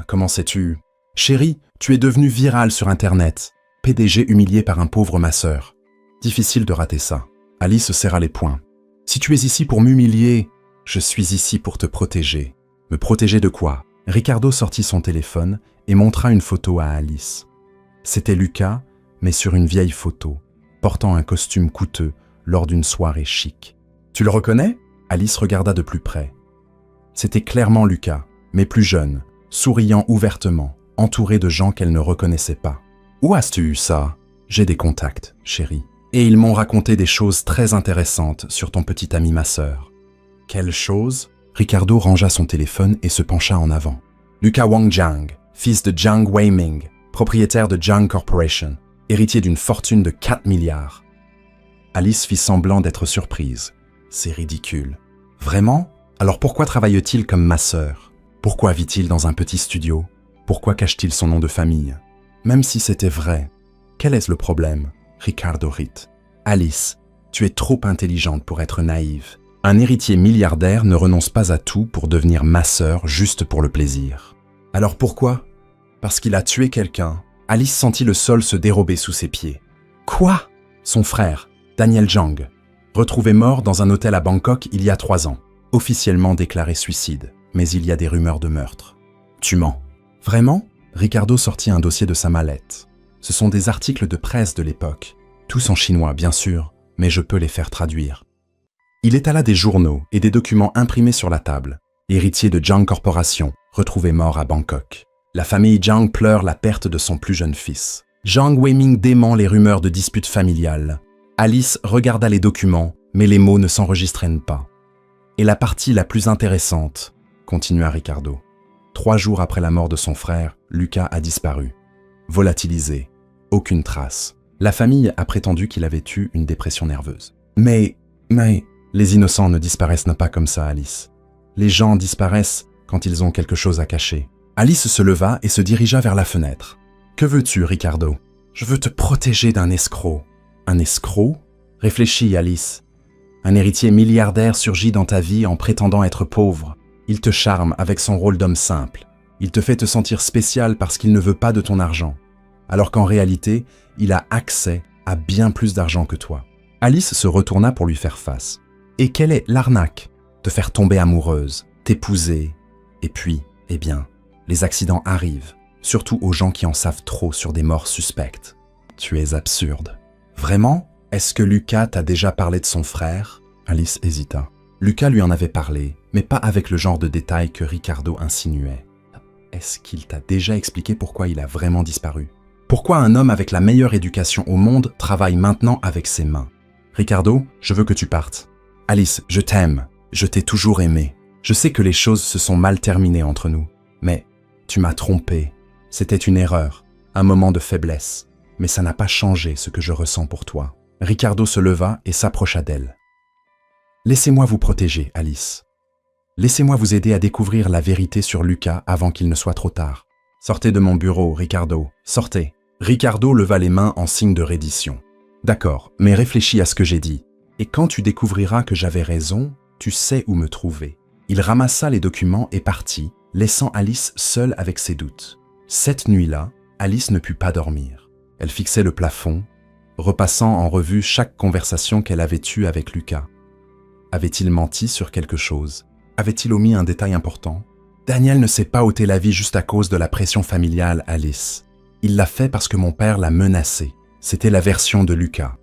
Comment sais-tu? »« Chérie, tu es devenue virale sur Internet. PDG humilié par un pauvre masseur. Difficile de rater ça. » Alice serra les poings. « Si tu es ici pour m'humilier, je suis ici pour te protéger. » « Me protéger de quoi ?» Ricardo sortit son téléphone et montra une photo à Alice. C'était Luca, mais sur une vieille photo, portant un costume coûteux lors d'une soirée chic. « Tu le reconnais ?» Alice regarda de plus près. C'était clairement Luca, mais plus jeune, souriant ouvertement, entouré de gens qu'elle ne reconnaissait pas. « Où as-tu eu ça ?»« J'ai des contacts, chérie. Et ils m'ont raconté des choses très intéressantes sur ton petit ami masseur. »« Quelles choses ?» Ricardo rangea son téléphone et se pencha en avant. « Luca Wang Jiang, fils de Jiang Weiming, propriétaire de Jiang Corporation, héritier d'une fortune de 4 milliards. » Alice fit semblant d'être surprise. « C'est ridicule. »« Vraiment? Alors pourquoi travaille-t-il comme masseur? Pourquoi vit-il dans un petit studio? Pourquoi cache-t-il son nom de famille? Même si c'était vrai, quel est le problème ?» Ricardo rit. « Alice, tu es trop intelligente pour être naïve. Un héritier milliardaire ne renonce pas à tout pour devenir masseur juste pour le plaisir. » « Alors pourquoi? » « Parce qu'il a tué quelqu'un. » Alice sentit le sol se dérober sous ses pieds. « Quoi? » Son frère, Daniel Zhang, retrouvé mort dans un hôtel à Bangkok il y a 3 ans. Officiellement déclaré suicide, mais il y a des rumeurs de meurtre. « Tu mens. »« Vraiment ?» Ricardo sortit un dossier de sa mallette. Ce sont des articles de presse de l'époque. Tous en chinois, bien sûr, mais je peux les faire traduire. Il étala des journaux et des documents imprimés sur la table. Héritier de Jiang Corporation, retrouvé mort à Bangkok. La famille Jiang pleure la perte de son plus jeune fils. Jiang Weiming dément les rumeurs de disputes familiales. Alice regarda les documents, mais les mots ne s'enregistraient pas. Et la partie la plus intéressante, continua Ricardo. 3 jours après la mort de son frère, Luca a disparu. Volatilisé. Aucune trace. La famille a prétendu qu'il avait eu une dépression nerveuse. Mais, les innocents ne disparaissent pas comme ça, Alice. Les gens disparaissent quand ils ont quelque chose à cacher. Alice se leva et se dirigea vers la fenêtre. « Que veux-tu, Ricardo? »« Je veux te protéger d'un escroc. »« Un escroc? » Réfléchis, Alice. Un héritier milliardaire surgit dans ta vie en prétendant être pauvre. Il te charme avec son rôle d'homme simple. Il te fait te sentir spécial parce qu'il ne veut pas de ton argent. Alors qu'en réalité, il a accès à bien plus d'argent que toi. Alice se retourna pour lui faire face. Et quelle est l'arnaque? Te faire tomber amoureuse, t'épouser. Et puis, eh bien, les accidents arrivent, surtout aux gens qui en savent trop sur des morts suspectes. Tu es absurde. Vraiment? Est-ce que Luca t'a déjà parlé de son frère? Alice hésita. Luca lui en avait parlé, mais pas avec le genre de détails que Ricardo insinuait. Est-ce qu'il t'a déjà expliqué pourquoi il a vraiment disparu? Pourquoi un homme avec la meilleure éducation au monde travaille maintenant avec ses mains? Ricardo, je veux que tu partes. Alice, je t'aime. Je t'ai toujours aimé. Je sais que les choses se sont mal terminées entre nous. Mais tu m'as trompé. C'était une erreur, un moment de faiblesse. Mais ça n'a pas changé ce que je ressens pour toi. Ricardo se leva et s'approcha d'elle. Laissez-moi vous protéger, Alice. Laissez-moi vous aider à découvrir la vérité sur Luca avant qu'il ne soit trop tard. Sortez de mon bureau, Ricardo. Sortez. Ricardo leva les mains en signe de reddition. D'accord, mais réfléchis à ce que j'ai dit. Et quand tu découvriras que j'avais raison, tu sais où me trouver. Il ramassa les documents et partit, laissant Alice seule avec ses doutes. Cette nuit-là, Alice ne put pas dormir. Elle fixait le plafond, repassant en revue chaque conversation qu'elle avait eue avec Luca. Avait-il menti sur quelque chose? Avait-il omis un détail important? Daniel ne s'est pas ôté la vie juste à cause de la pression familiale, Alice. Il l'a fait parce que mon père l'a menacé. C'était la version de Luca.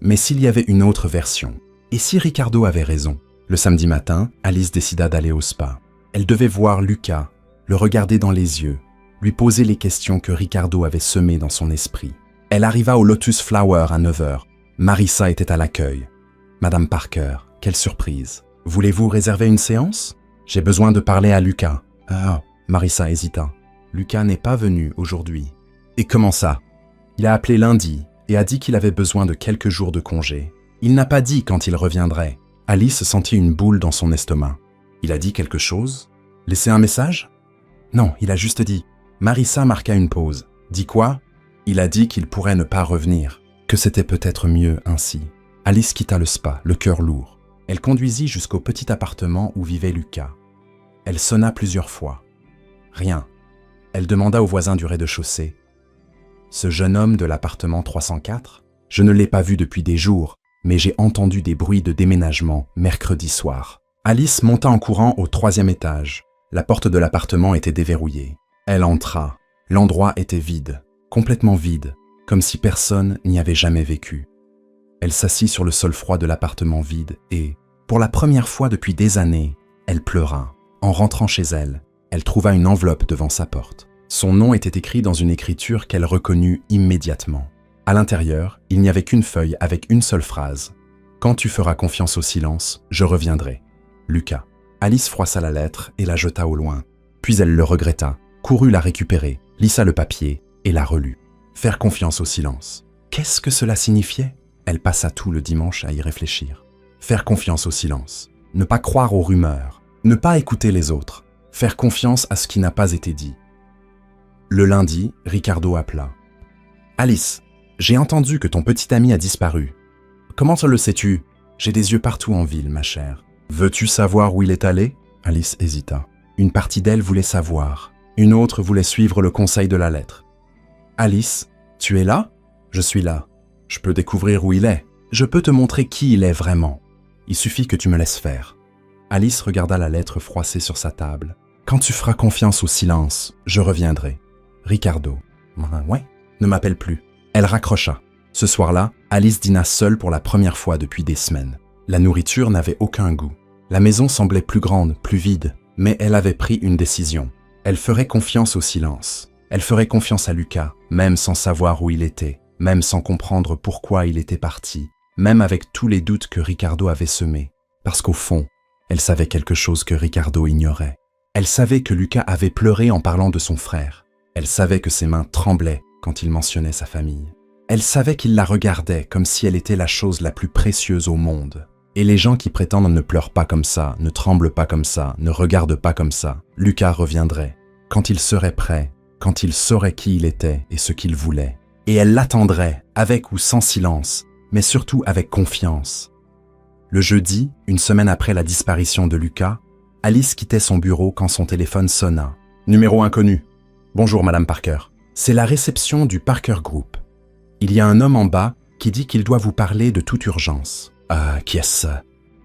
Mais s'il y avait une autre version? Et si Ricardo avait raison? Le samedi matin, Alice décida d'aller au spa. Elle devait voir Lucas, le regarder dans les yeux, lui poser les questions que Ricardo avait semées dans son esprit. Elle arriva au Lotus Flower à 9h. Marissa était à l'accueil. « Madame Parker, quelle surprise. Voulez-vous réserver une séance? J'ai besoin de parler à Lucas. » Ah, Marissa hésita. « Lucas n'est pas venu aujourd'hui. » « Et comment ça? Il a appelé lundi et a dit qu'il avait besoin de quelques jours de congé. Il n'a pas dit quand il reviendrait. » Alice sentit une boule dans son estomac. « Il a dit quelque chose? Laissé un message? » « Non, il a juste dit. » Marissa marqua une pause. « Dit quoi? » « Il a dit qu'il pourrait ne pas revenir, que c'était peut-être mieux ainsi. » Alice quitta le spa, le cœur lourd. Elle conduisit jusqu'au petit appartement où vivait Lucas. Elle sonna plusieurs fois. Rien. Elle demanda au voisin du rez-de-chaussée. « Ce jeune homme de l'appartement 304 ? Je ne l'ai pas vu depuis des jours, mais j'ai entendu des bruits de déménagement mercredi soir. » Alice monta en courant au 3e étage. La porte de l'appartement était déverrouillée. Elle entra. L'endroit était vide, complètement vide, comme si personne n'y avait jamais vécu. Elle s'assit sur le sol froid de l'appartement vide et, pour la première fois depuis des années, elle pleura. En rentrant chez elle, elle trouva une enveloppe devant sa porte. Son nom était écrit dans une écriture qu'elle reconnut immédiatement. À l'intérieur, il n'y avait qu'une feuille avec une seule phrase. « Quand tu feras confiance au silence, je reviendrai. Lucas. » Alice froissa la lettre et la jeta au loin. Puis elle le regretta, courut la récupérer, lissa le papier et la relut. Faire confiance au silence. Qu'est-ce que cela signifiait? Elle passa tout le dimanche à y réfléchir. Faire confiance au silence. Ne pas croire aux rumeurs. Ne pas écouter les autres. Faire confiance à ce qui n'a pas été dit. Le lundi, Ricardo appela. « Alice, j'ai entendu que ton petit ami a disparu. Comment le sais-tu? J'ai des yeux partout en ville, ma chère. Veux-tu savoir où il est allé? » Alice hésita. Une partie d'elle voulait savoir. Une autre voulait suivre le conseil de la lettre. « Alice, tu es là? Je suis là. Je peux découvrir où il est. Je peux te montrer qui il est vraiment. Il suffit que tu me laisses faire. » Alice regarda la lettre froissée sur sa table. « Quand tu feras confiance au silence, je reviendrai. Ricardo. »« Ouais, ne m'appelle plus. » Elle raccrocha. Ce soir-là, Alice dîna seule pour la première fois depuis des semaines. La nourriture n'avait aucun goût. La maison semblait plus grande, plus vide, mais elle avait pris une décision. Elle ferait confiance au silence. Elle ferait confiance à Lucas, même sans savoir où il était, même sans comprendre pourquoi il était parti, même avec tous les doutes que Ricardo avait semés. Parce qu'au fond, elle savait quelque chose que Ricardo ignorait. Elle savait que Lucas avait pleuré en parlant de son frère. Elle savait que ses mains tremblaient quand il mentionnait sa famille. Elle savait qu'il la regardait comme si elle était la chose la plus précieuse au monde. Et les gens qui prétendent ne pleurent pas comme ça, ne tremblent pas comme ça, ne regardent pas comme ça, Lucas reviendrait. Quand il serait prêt, quand il saurait qui il était et ce qu'il voulait. Et elle l'attendrait, avec ou sans silence, mais surtout avec confiance. Le jeudi, une semaine après la disparition de Lucas, Alice quittait son bureau quand son téléphone sonna. Numéro inconnu. Bonjour Madame Parker. C'est la réception du Parker Group. Il y a un homme en bas qui dit qu'il doit vous parler de toute urgence. Ah, qui est-ce?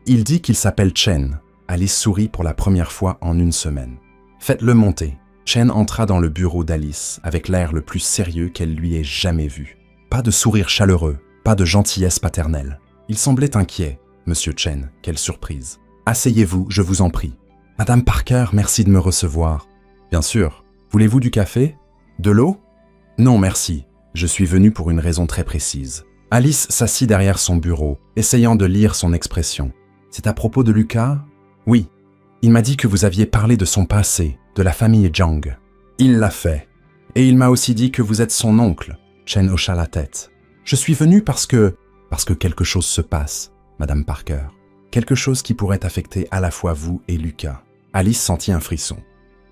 Il dit qu'il s'appelle Chen. Alice sourit pour la première fois en une semaine. Faites-le monter. Chen entra dans le bureau d'Alice avec l'air le plus sérieux qu'elle lui ait jamais vu. Pas de sourire chaleureux, pas de gentillesse paternelle. Il semblait inquiet. Monsieur Chen, quelle surprise. Asseyez-vous, je vous en prie. Madame Parker, merci de me recevoir. Bien sûr. Voulez-vous du café? De l'eau? Non, merci. Je suis venu pour une raison très précise. Alice s'assit derrière son bureau, essayant de lire son expression. C'est à propos de Lucas? Oui. Il m'a dit que vous aviez parlé de son passé, de la famille Zhang. Il l'a fait. Et il m'a aussi dit que vous êtes son oncle. Chen hocha la tête. Je suis venu parce que quelque chose se passe, Madame Parker. Quelque chose qui pourrait affecter à la fois vous et Lucas. Alice sentit un frisson.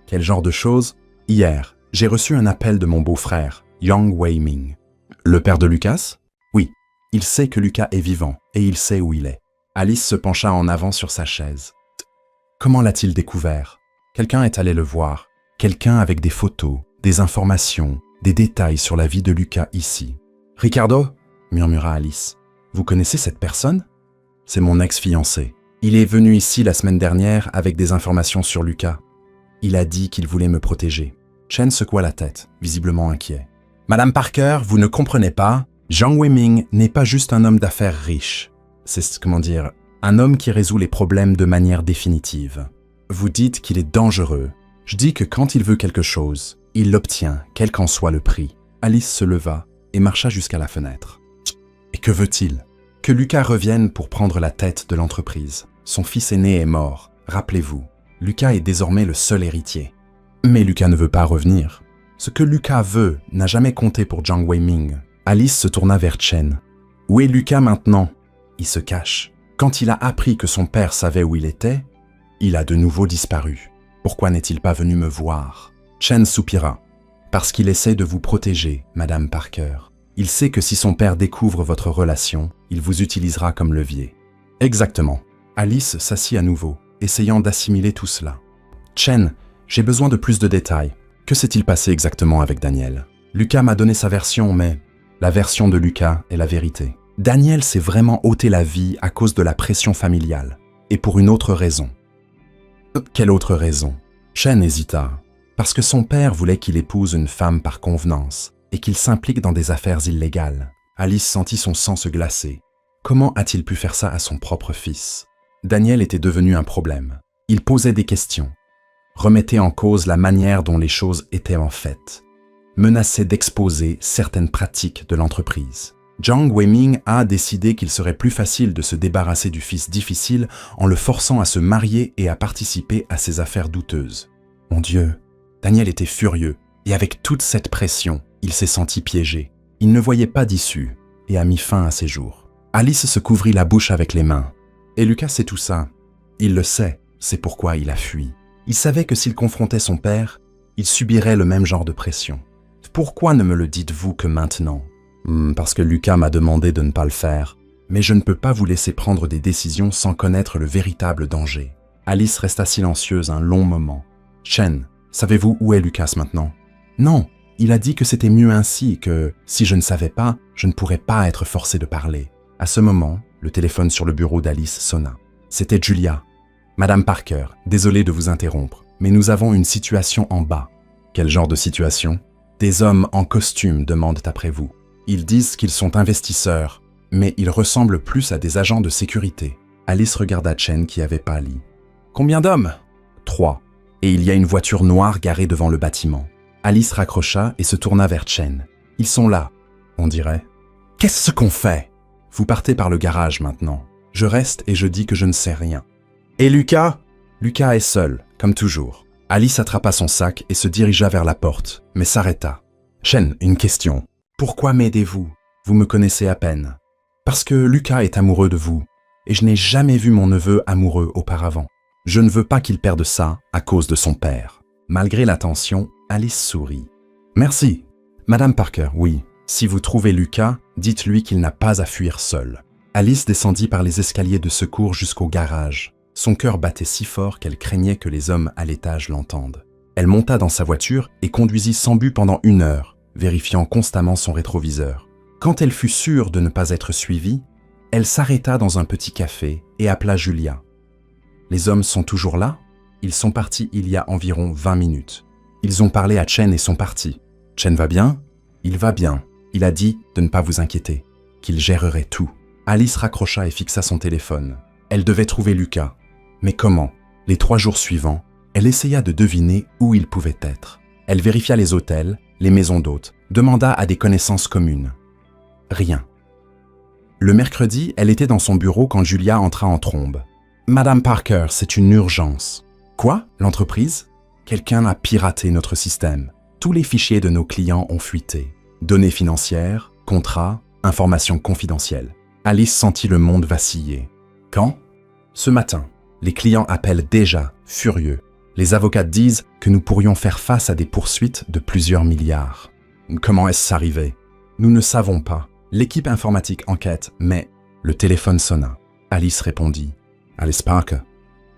Quel genre de chose? Hier, j'ai reçu un appel de mon beau-frère, Yang Weiming. Le père de Lucas? Oui. Il sait que Lucas est vivant et il sait où il est. Alice se pencha en avant sur sa chaise. Comment l'a-t-il découvert? Quelqu'un est allé le voir. Quelqu'un avec des photos, des informations, des détails sur la vie de Lucas ici. Ricardo? Murmura Alice. Vous connaissez cette personne? C'est mon ex-fiancé. Il est venu ici la semaine dernière avec des informations sur Lucas. Il a dit qu'il voulait me protéger. Chen secoua la tête, visiblement inquiet. Madame Parker, vous ne comprenez pas? Zhang Weiming n'est pas juste un homme d'affaires riche. C'est, un homme qui résout les problèmes de manière définitive. Vous dites qu'il est dangereux. Je dis que quand il veut quelque chose, il l'obtient, quel qu'en soit le prix. Alice se leva et marcha jusqu'à la fenêtre. Et que veut-il? Que Lucas revienne pour prendre la tête de l'entreprise. Son fils aîné est mort, rappelez-vous. Lucas est désormais le seul héritier. Mais Lucas ne veut pas revenir. Ce que Lucas veut n'a jamais compté pour Jiang Weiming. Alice se tourna vers Chen. Où est Lucas maintenant? Il se cache. Quand il a appris que son père savait où il était, il a de nouveau disparu. Pourquoi n'est-il pas venu me voir? Chen soupira. Parce qu'il essaie de vous protéger, Madame Parker. Il sait que si son père découvre votre relation, il vous utilisera comme levier. Exactement. Alice s'assit à nouveau, essayant d'assimiler tout cela. Chen, j'ai besoin de plus de détails. Que s'est-il passé exactement avec Daniel? Lucas m'a donné sa version, mais la version de Lucas est la vérité. Daniel s'est vraiment ôté la vie à cause de la pression familiale, et pour une autre raison. Quelle autre raison? Chen hésita. Parce que son père voulait qu'il épouse une femme par convenance, et qu'il s'implique dans des affaires illégales. Alice sentit son sang se glacer. Comment a-t-il pu faire ça à son propre fils? Daniel était devenu un problème. Il posait des questions, remettait en cause la manière dont les choses étaient en fait, menaçait d'exposer certaines pratiques de l'entreprise. Jiang Weiming a décidé qu'il serait plus facile de se débarrasser du fils difficile en le forçant à se marier et à participer à ses affaires douteuses. Mon Dieu, Daniel était furieux, et avec toute cette pression, il s'est senti piégé. Il ne voyait pas d'issue, et a mis fin à ses jours. Alice se couvrit la bouche avec les mains. Et Lucas sait tout ça. Il le sait, c'est pourquoi il a fui. Il savait que s'il confrontait son père, il subirait le même genre de pression. Pourquoi ne me le dites-vous que maintenant? Parce que Lucas m'a demandé de ne pas le faire. Mais je ne peux pas vous laisser prendre des décisions sans connaître le véritable danger. Alice resta silencieuse un long moment. Chen, savez-vous où est Lucas maintenant? Non, il a dit que c'était mieux ainsi et que, si je ne savais pas, je ne pourrais pas être forcé de parler. À ce moment, le téléphone sur le bureau d'Alice sonna. C'était Julia. Madame Parker, désolé de vous interrompre, mais nous avons une situation en bas. Quel genre de situation? Des hommes en costume demandent après vous. Ils disent qu'ils sont investisseurs, mais ils ressemblent plus à des agents de sécurité. Alice regarda Chen qui avait pâli. Combien d'hommes? 3. Et il y a une voiture noire garée devant le bâtiment. Alice raccrocha et se tourna vers Chen. Ils sont là, on dirait. Qu'est-ce qu'on fait? Vous partez par le garage maintenant. Je reste et je dis que je ne sais rien. Et Lucas? Lucas est seul, comme toujours. Alice attrapa son sac et se dirigea vers la porte, mais s'arrêta. Chen, une question. Pourquoi m'aidez-vous? Vous me connaissez à peine. Parce que Lucas est amoureux de vous, et je n'ai jamais vu mon neveu amoureux auparavant. Je ne veux pas qu'il perde ça à cause de son père. Malgré la tension, Alice sourit. Merci. Madame Parker, oui. Si vous trouvez Lucas, dites-lui qu'il n'a pas à fuir seul. Alice descendit par les escaliers de secours jusqu'au garage. Son cœur battait si fort qu'elle craignait que les hommes à l'étage l'entendent. Elle monta dans sa voiture et conduisit sans but pendant 1 heure, vérifiant constamment son rétroviseur. Quand elle fut sûre de ne pas être suivie, elle s'arrêta dans un petit café et appela Julia. Les hommes sont toujours là? Ils sont partis il y a environ 20 minutes. Ils ont parlé à Chen et sont partis. Chen va bien? Il va bien. Il a dit de ne pas vous inquiéter, qu'il gérerait tout. Alice raccrocha et fixa son téléphone. Elle devait trouver Lucas. Mais comment? Les 3 jours suivants, elle essaya de deviner où il pouvait être. Elle vérifia les hôtels, les maisons d'hôtes, demanda à des connaissances communes. Rien. Le mercredi, elle était dans son bureau quand Julia entra en trombe. « Madame Parker, c'est une urgence. »« Quoi? L'entreprise? Quelqu'un a piraté notre système. Tous les fichiers de nos clients ont fuité. Données financières, contrats, informations confidentielles. » Alice sentit le monde vaciller. Quand? Ce matin. Les clients appellent déjà, furieux. Les avocats disent que nous pourrions faire face à des poursuites de plusieurs milliards. Comment est-ce arrivé? Nous ne savons pas. L'équipe informatique enquête, mais le téléphone sonna. Alice répondit. Alice Parker.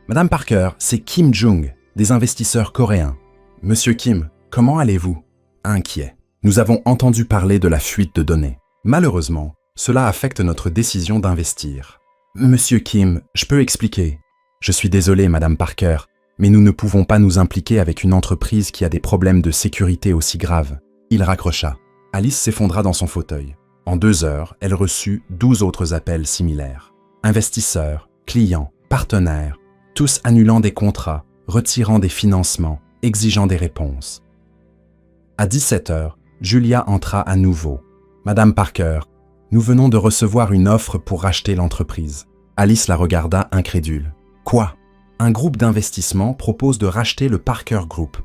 Madame Parker, c'est Kim Jung, des investisseurs coréens. Monsieur Kim, comment allez-vous? Inquiet. Nous avons entendu parler de la fuite de données. Malheureusement, cela affecte notre décision d'investir. Monsieur Kim, je peux expliquer. Je suis désolé, Madame Parker, mais nous ne pouvons pas nous impliquer avec une entreprise qui a des problèmes de sécurité aussi graves. Il raccrocha. Alice s'effondra dans son fauteuil. En 2 heures, elle reçut 12 autres appels similaires. Investisseurs, clients, partenaires, tous annulant des contrats, retirant des financements, exigeant des réponses. À 17h, Julia entra à nouveau. « Madame Parker, nous venons de recevoir une offre pour racheter l'entreprise. » Alice la regarda incrédule. « Quoi ? Un groupe d'investissement propose de racheter le Parker Group,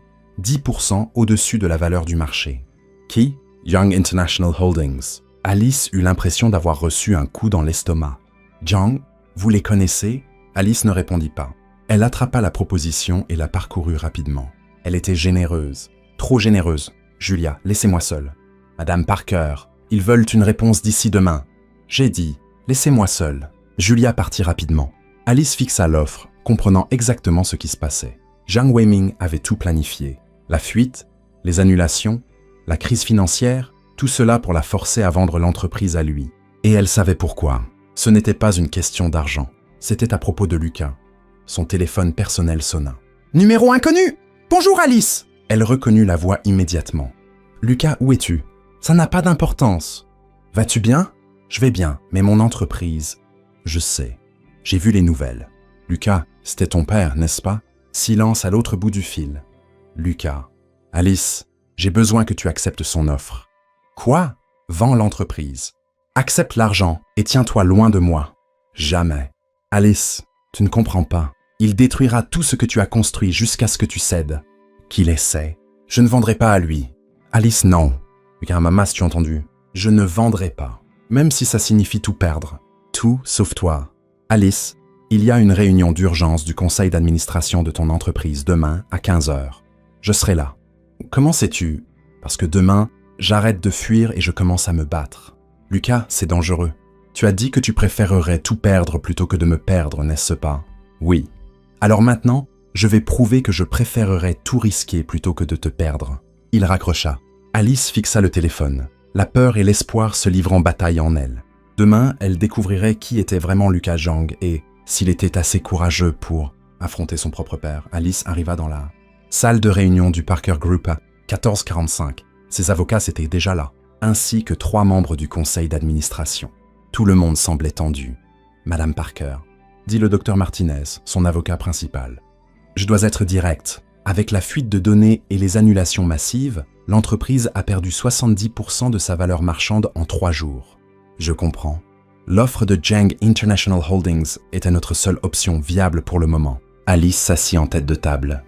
10% au-dessus de la valeur du marché. » « Qui ? Young International Holdings. » Alice eut l'impression d'avoir reçu un coup dans l'estomac. « Young, vous les connaissez ?» Alice ne répondit pas. Elle attrapa la proposition et la parcourut rapidement. Elle était généreuse, trop généreuse. « Julia, laissez-moi seule. »« Madame Parker, ils veulent une réponse d'ici demain. » J'ai dit, laissez-moi seule. Julia partit rapidement. Alice fixa l'offre, comprenant exactement ce qui se passait. Jiang Weiming avait tout planifié. La fuite, les annulations, la crise financière, tout cela pour la forcer à vendre l'entreprise à lui. Et elle savait pourquoi. Ce n'était pas une question d'argent. C'était à propos de Lucas. Son téléphone personnel sonna. « Numéro inconnu ! Bonjour Alice !» Elle reconnut la voix immédiatement. « Lucas, où es-tu ? Ça n'a pas d'importance. Vas-tu bien ? Je vais bien, mais mon entreprise... Je sais. J'ai vu les nouvelles. Lucas, c'était ton père, n'est-ce pas ? Silence à l'autre bout du fil. Lucas. Alice, j'ai besoin que tu acceptes son offre. Quoi ? Vends l'entreprise. Accepte l'argent et tiens-toi loin de moi. Jamais. Alice, tu ne comprends pas. Il détruira tout ce que tu as construit jusqu'à ce que tu cèdes. Qu'il essaie. Je ne vendrai pas à lui. Alice, non. Regarde, maman, si tu as entendu. Je ne vendrai pas. Même si ça signifie tout perdre. Tout sauf toi. Alice, il y a une réunion d'urgence du conseil d'administration de ton entreprise demain à 15h. Je serai là. Comment sais-tu ? Parce que demain, j'arrête de fuir et je commence à me battre. Lucas, c'est dangereux. Tu as dit que tu préférerais tout perdre plutôt que de me perdre, n'est-ce pas ? Oui. Alors maintenant, je vais prouver que je préférerais tout risquer plutôt que de te perdre. Il raccrocha. Alice fixa le téléphone. La peur et l'espoir se livrant bataille en elle. Demain, elle découvrirait qui était vraiment Lucas Zhang et s'il était assez courageux pour affronter son propre père. Alice arriva dans la salle de réunion du Parker Group à 14h45. Ses avocats étaient déjà là, ainsi que 3 membres du conseil d'administration. Tout le monde semblait tendu. « Madame Parker », dit le docteur Martinez, son avocat principal. « Je dois être direct. Avec la fuite de données et les annulations massives, l'entreprise a perdu 70% de sa valeur marchande en 3 jours. Je comprends. L'offre de Jiang International Holdings était notre seule option viable pour le moment. » Alice s'assit en tête de table.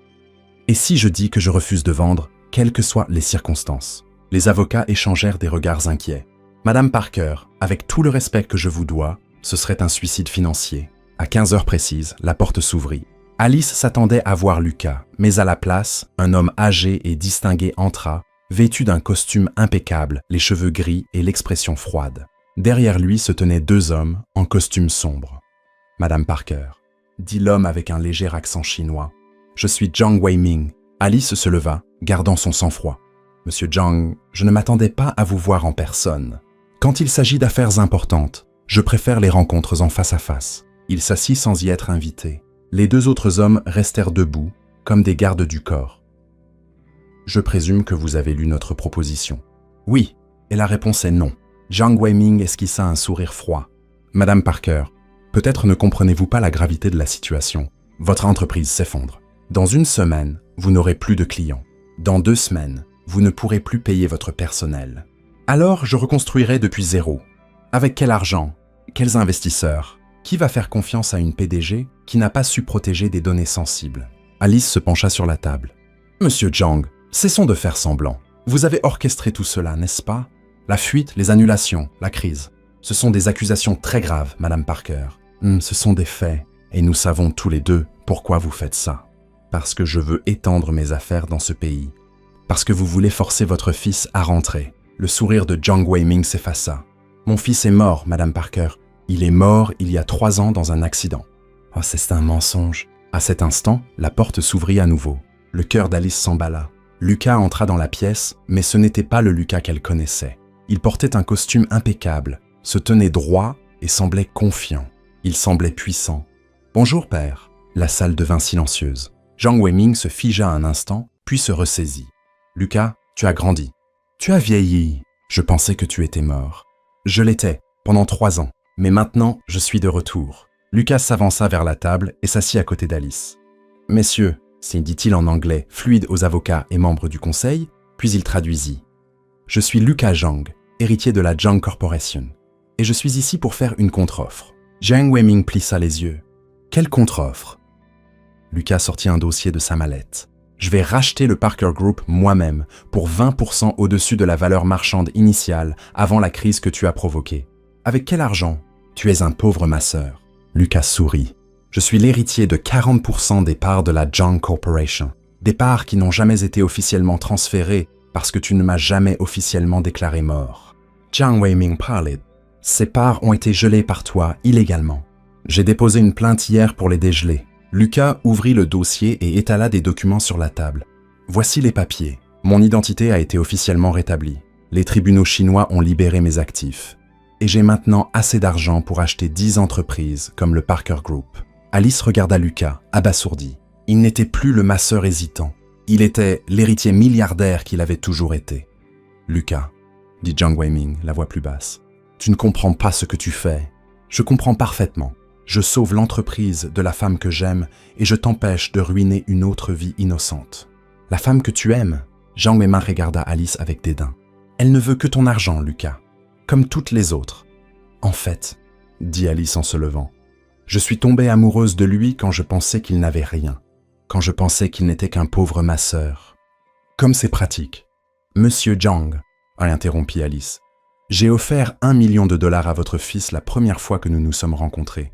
« Et si je dis que je refuse de vendre, quelles que soient les circonstances ?» Les avocats échangèrent des regards inquiets. « Madame Parker, avec tout le respect que je vous dois, ce serait un suicide financier. » À 15h précises, la porte s'ouvrit. Alice s'attendait à voir Lucas, mais à la place, un homme âgé et distingué entra, vêtu d'un costume impeccable, les cheveux gris et l'expression froide. Derrière lui se tenaient 2 hommes en costume sombre. « Madame Parker, » dit l'homme avec un léger accent chinois. « Je suis Jiang Weiming. » Alice se leva, gardant son sang-froid. « Monsieur Jiang, je ne m'attendais pas à vous voir en personne. Quand il s'agit d'affaires importantes, je préfère les rencontres en face à face. » Il s'assit sans y être invité. Les 2 autres hommes restèrent debout, comme des gardes du corps. « Je présume que vous avez lu notre proposition. »« Oui, et la réponse est non. » Jiang Weiming esquissa un sourire froid. « Madame Parker, peut-être ne comprenez-vous pas la gravité de la situation. Votre entreprise s'effondre. Dans 1 semaine, vous n'aurez plus de clients. Dans 2 semaines, vous ne pourrez plus payer votre personnel. Alors, je reconstruirai depuis zéro. Avec quel argent? Quels investisseurs? Qui va faire confiance à une PDG qui n'a pas su protéger des données sensibles? Alice se pencha sur la table. « Monsieur Jiang, cessons de faire semblant. Vous avez orchestré tout cela, n'est-ce pas? La fuite, les annulations, la crise. Ce sont des accusations très graves, Madame Parker. Ce sont des faits, et nous savons tous les 2 pourquoi vous faites ça. Parce que je veux étendre mes affaires dans ce pays. Parce que vous voulez forcer votre fils à rentrer. » Le sourire de Jiang Weiming s'effaça. « Mon fils est mort, Madame Parker. Il est mort il y a 3 ans dans un accident. » Oh, c'est un mensonge. À cet instant, la porte s'ouvrit à nouveau. Le cœur d'Alice s'emballa. Lucas entra dans la pièce, mais ce n'était pas le Lucas qu'elle connaissait. Il portait un costume impeccable, se tenait droit et semblait confiant. Il semblait puissant. « Bonjour, père. » La salle devint silencieuse. Jiang Weiming se figea un instant, puis se ressaisit. « Lucas, tu as grandi. Tu as vieilli. Je pensais que tu étais mort. Je l'étais, pendant 3 ans. Mais maintenant, je suis de retour. » Lucas s'avança vers la table et s'assit à côté d'Alice. « Messieurs, dit-il en anglais, fluide aux avocats et membres du conseil, puis il traduisit. Je suis Lucas Zhang, héritier de la Zhang Corporation, et je suis ici pour faire une contre-offre. Jiang Weiming plissa les yeux. Quelle contre-offre? Lucas sortit un dossier de sa mallette. Je vais racheter le Parker Group moi-même pour 20% au-dessus de la valeur marchande initiale avant la crise que tu as provoquée. Avec quel argent? Tu es un pauvre masseur. Lucas sourit. Je suis l'héritier de 40% des parts de la Zhang Corporation. Des parts qui n'ont jamais été officiellement transférées parce que tu ne m'as jamais officiellement déclaré mort. Jiang Weiming parlait. Ces parts ont été gelées par toi illégalement. J'ai déposé une plainte hier pour les dégeler. Lucas ouvrit le dossier et étala des documents sur la table. Voici les papiers. Mon identité a été officiellement rétablie. Les tribunaux chinois ont libéré mes actifs. Et j'ai maintenant assez d'argent pour acheter 10 entreprises comme le Parker Group. Alice regarda Lucas, abasourdi. Il n'était plus le masseur hésitant. Il était l'héritier milliardaire qu'il avait toujours été. Lucas, dit Jiang Weiming, la voix plus basse. Tu ne comprends pas ce que tu fais. Je comprends parfaitement. Je sauve l'entreprise de la femme que j'aime et je t'empêche de ruiner une autre vie innocente. La femme que tu aimes? Jiang Weiming regarda Alice avec dédain. Elle ne veut que ton argent, Lucas, comme toutes les autres. En fait, dit Alice en se levant, je suis tombée amoureuse de lui quand je pensais qu'il n'avait rien, quand je pensais qu'il n'était qu'un pauvre masseur. Comme c'est pratique. Monsieur Jiang, interrompit Alice, j'ai offert $1 million à votre fils la première fois que nous nous sommes rencontrés.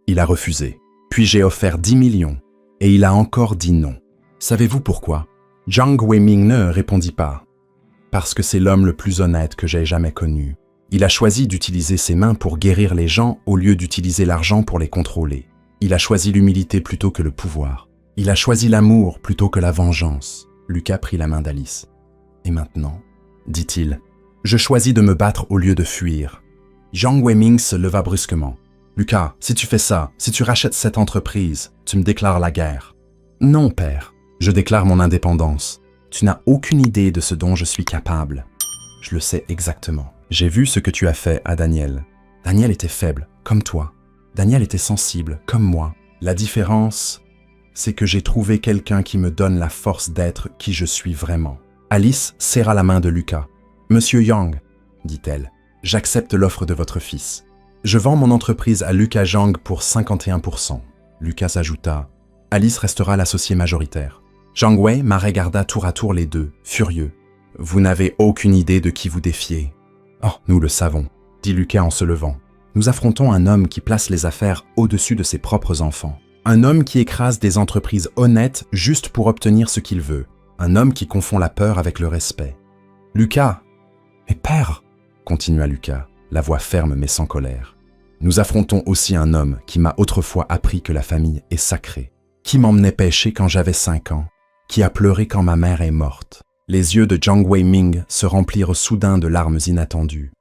Il a refusé. Puis j'ai offert 10 millions et il a encore dit non. Savez-vous pourquoi? Jiang Weiming ne répondit pas. Parce que c'est l'homme le plus honnête que j'ai jamais connu. Il a choisi d'utiliser ses mains pour guérir les gens au lieu d'utiliser l'argent pour les contrôler. Il a choisi l'humilité plutôt que le pouvoir. Il a choisi l'amour plutôt que la vengeance. Lucas prit la main d'Alice. Et maintenant, dit-il, je choisis de me battre au lieu de fuir. Jiang Weiming se leva brusquement. Lucas, si tu fais ça, si tu rachètes cette entreprise, tu me déclares la guerre. Non, père, je déclare mon indépendance. Tu n'as aucune idée de ce dont je suis capable. Je le sais exactement. J'ai vu ce que tu as fait à Daniel. Daniel était faible, comme toi. Daniel était sensible, comme moi. La différence, c'est que j'ai trouvé quelqu'un qui me donne la force d'être qui je suis vraiment. Alice serra la main de Lucas. Monsieur Yang, dit-elle, j'accepte l'offre de votre fils. Je vends mon entreprise à Lucas Zhang pour 51%. Lucas ajouta, Alice restera l'associé majoritaire. Jiang Weiming regarda tour à tour les deux, furieux. Vous n'avez aucune idée de qui vous défiez. Oh, nous le savons, dit Lucas en se levant. Nous affrontons un homme qui place les affaires au-dessus de ses propres enfants. Un homme qui écrase des entreprises honnêtes juste pour obtenir ce qu'il veut. Un homme qui confond la peur avec le respect. Lucas, mais père, continua Lucas, la voix ferme mais sans colère. Nous affrontons aussi un homme qui m'a autrefois appris que la famille est sacrée, qui m'emmenait pêcher quand j'avais 5 ans, qui a pleuré quand ma mère est morte. Les yeux de Jiang Weiming se remplirent soudain de larmes inattendues.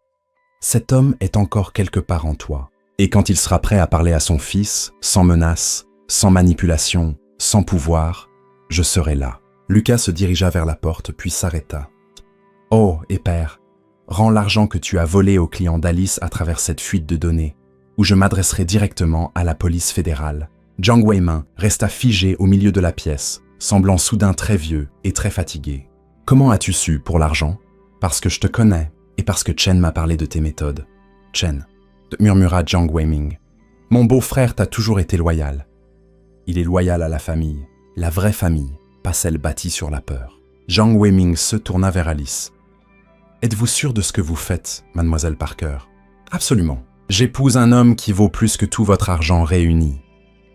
Cet homme est encore quelque part en toi, et quand il sera prêt à parler à son fils, sans menace, sans manipulation, sans pouvoir, je serai là. Lucas se dirigea vers la porte puis s'arrêta. Oh, et père, rends l'argent que tu as volé aux clients d'Alice à travers cette fuite de données, ou je m'adresserai directement à la police fédérale. Jiang Weiming resta figé au milieu de la pièce, semblant soudain très vieux et très fatigué. Comment as-tu su pour l'argent? Parce que je te connais et parce que Chen m'a parlé de tes méthodes. Chen, murmura Jiang Weiming. Mon beau-frère t'a toujours été loyal. Il est loyal à la famille, la vraie famille, pas celle bâtie sur la peur. Jiang Weiming se tourna vers Alice. Êtes-vous sûr de ce que vous faites, mademoiselle Parker? Absolument. J'épouse un homme qui vaut plus que tout votre argent réuni.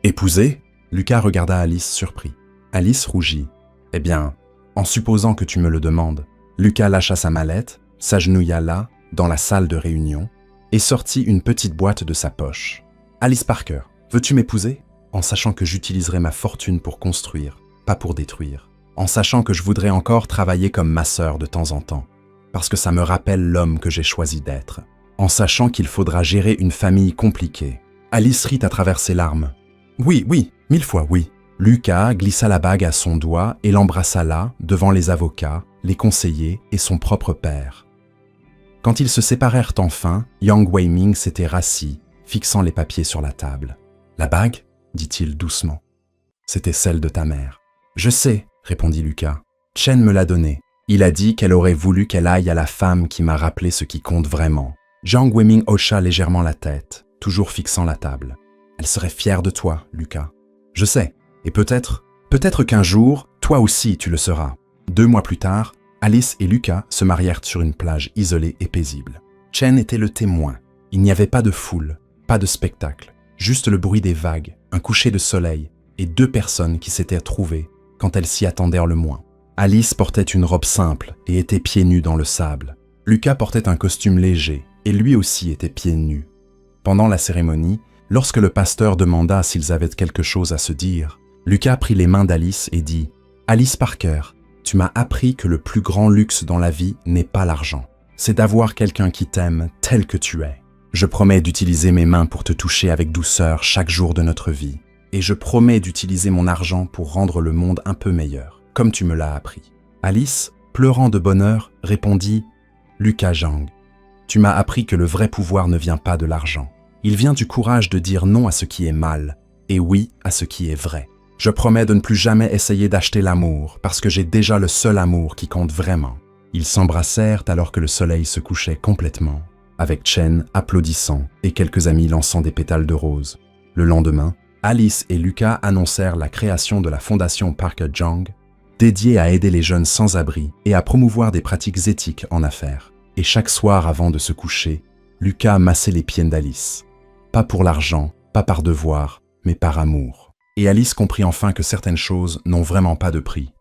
Épouser? Lucas regarda Alice surpris. Alice rougit. Eh bien, en supposant que tu me le demandes. Lucas lâcha sa mallette, s'agenouilla là, dans la salle de réunion, et sortit une petite boîte de sa poche. Alice Parker, veux-tu m'épouser? En sachant que j'utiliserai ma fortune pour construire, pas pour détruire. En sachant que je voudrais encore travailler comme masseur de temps en temps. Parce que ça me rappelle l'homme que j'ai choisi d'être. En sachant qu'il faudra gérer une famille compliquée. Alice rit à travers ses larmes. Oui, 1000 fois oui. Lucas glissa la bague à son doigt et l'embrassa là, devant les avocats, les conseillers et son propre père. Quand ils se séparèrent enfin, Jiang Weiming s'était rassis, fixant les papiers sur la table. « La bague » dit-il doucement. C'était celle de ta mère. Je sais, répondit Lucas. Chen me l'a donnée. Il a dit qu'elle aurait voulu qu'elle aille à la femme qui m'a rappelé ce qui compte vraiment. Jiang Weiming hocha légèrement la tête, toujours fixant la table. Elle serait fière de toi, Lucas. Je sais, et peut-être qu'un jour, toi aussi tu le seras. 2 mois plus tard, Alice et Lucas se marièrent sur une plage isolée et paisible. Chen était le témoin. Il n'y avait pas de foule, pas de spectacle, juste le bruit des vagues, un coucher de soleil et 2 personnes qui s'étaient trouvées quand elles s'y attendaient le moins. Alice portait une robe simple et était pieds nus dans le sable. Lucas portait un costume léger et lui aussi était pieds nus. Pendant la cérémonie, lorsque le pasteur demanda s'ils avaient quelque chose à se dire, Lucas prit les mains d'Alice et dit « Alice Parker, tu m'as appris que le plus grand luxe dans la vie n'est pas l'argent. C'est d'avoir quelqu'un qui t'aime tel que tu es. Je promets d'utiliser mes mains pour te toucher avec douceur chaque jour de notre vie. Et je promets d'utiliser mon argent pour rendre le monde un peu meilleur, comme tu me l'as appris. » Alice, pleurant de bonheur, répondit « Lucas Jiang, tu m'as appris que le vrai pouvoir ne vient pas de l'argent. Il vient du courage de dire non à ce qui est mal et oui à ce qui est vrai. Je promets de ne plus jamais essayer d'acheter l'amour parce que j'ai déjà le seul amour qui compte vraiment. » Ils s'embrassèrent alors que le soleil se couchait complètement, avec Chen applaudissant et quelques amis lançant des pétales de rose. Le lendemain, Alice et Lucas annoncèrent la création de la fondation Parker Jiang, dédiée à aider les jeunes sans-abri et à promouvoir des pratiques éthiques en affaires. Et chaque soir avant de se coucher, Lucas massait les pieds d'Alice. Pas pour l'argent, pas par devoir, mais par amour. Et Alice comprit enfin que certaines choses n'ont vraiment pas de prix.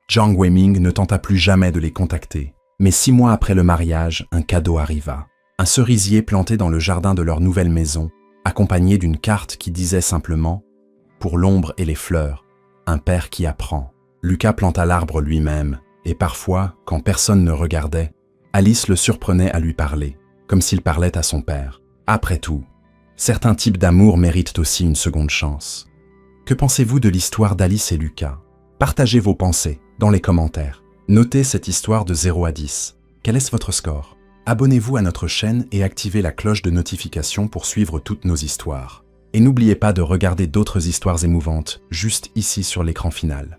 Jiang Weiming ne tenta plus jamais de les contacter. Mais 6 mois après le mariage, un cadeau arriva. Un cerisier planté dans le jardin de leur nouvelle maison, accompagné d'une carte qui disait simplement « Pour l'ombre et les fleurs, un père qui apprend ». Lucas planta l'arbre lui-même, et parfois, quand personne ne regardait, Alice le surprenait à lui parler, comme s'il parlait à son père. Après tout, certains types d'amour méritent aussi une seconde chance. Que pensez-vous de l'histoire d'Alice et Lucas? Partagez vos pensées dans les commentaires. Notez cette histoire de 0 à 10. Quel est votre score? Abonnez-vous à notre chaîne et activez la cloche de notification pour suivre toutes nos histoires. Et n'oubliez pas de regarder d'autres histoires émouvantes juste ici sur l'écran final.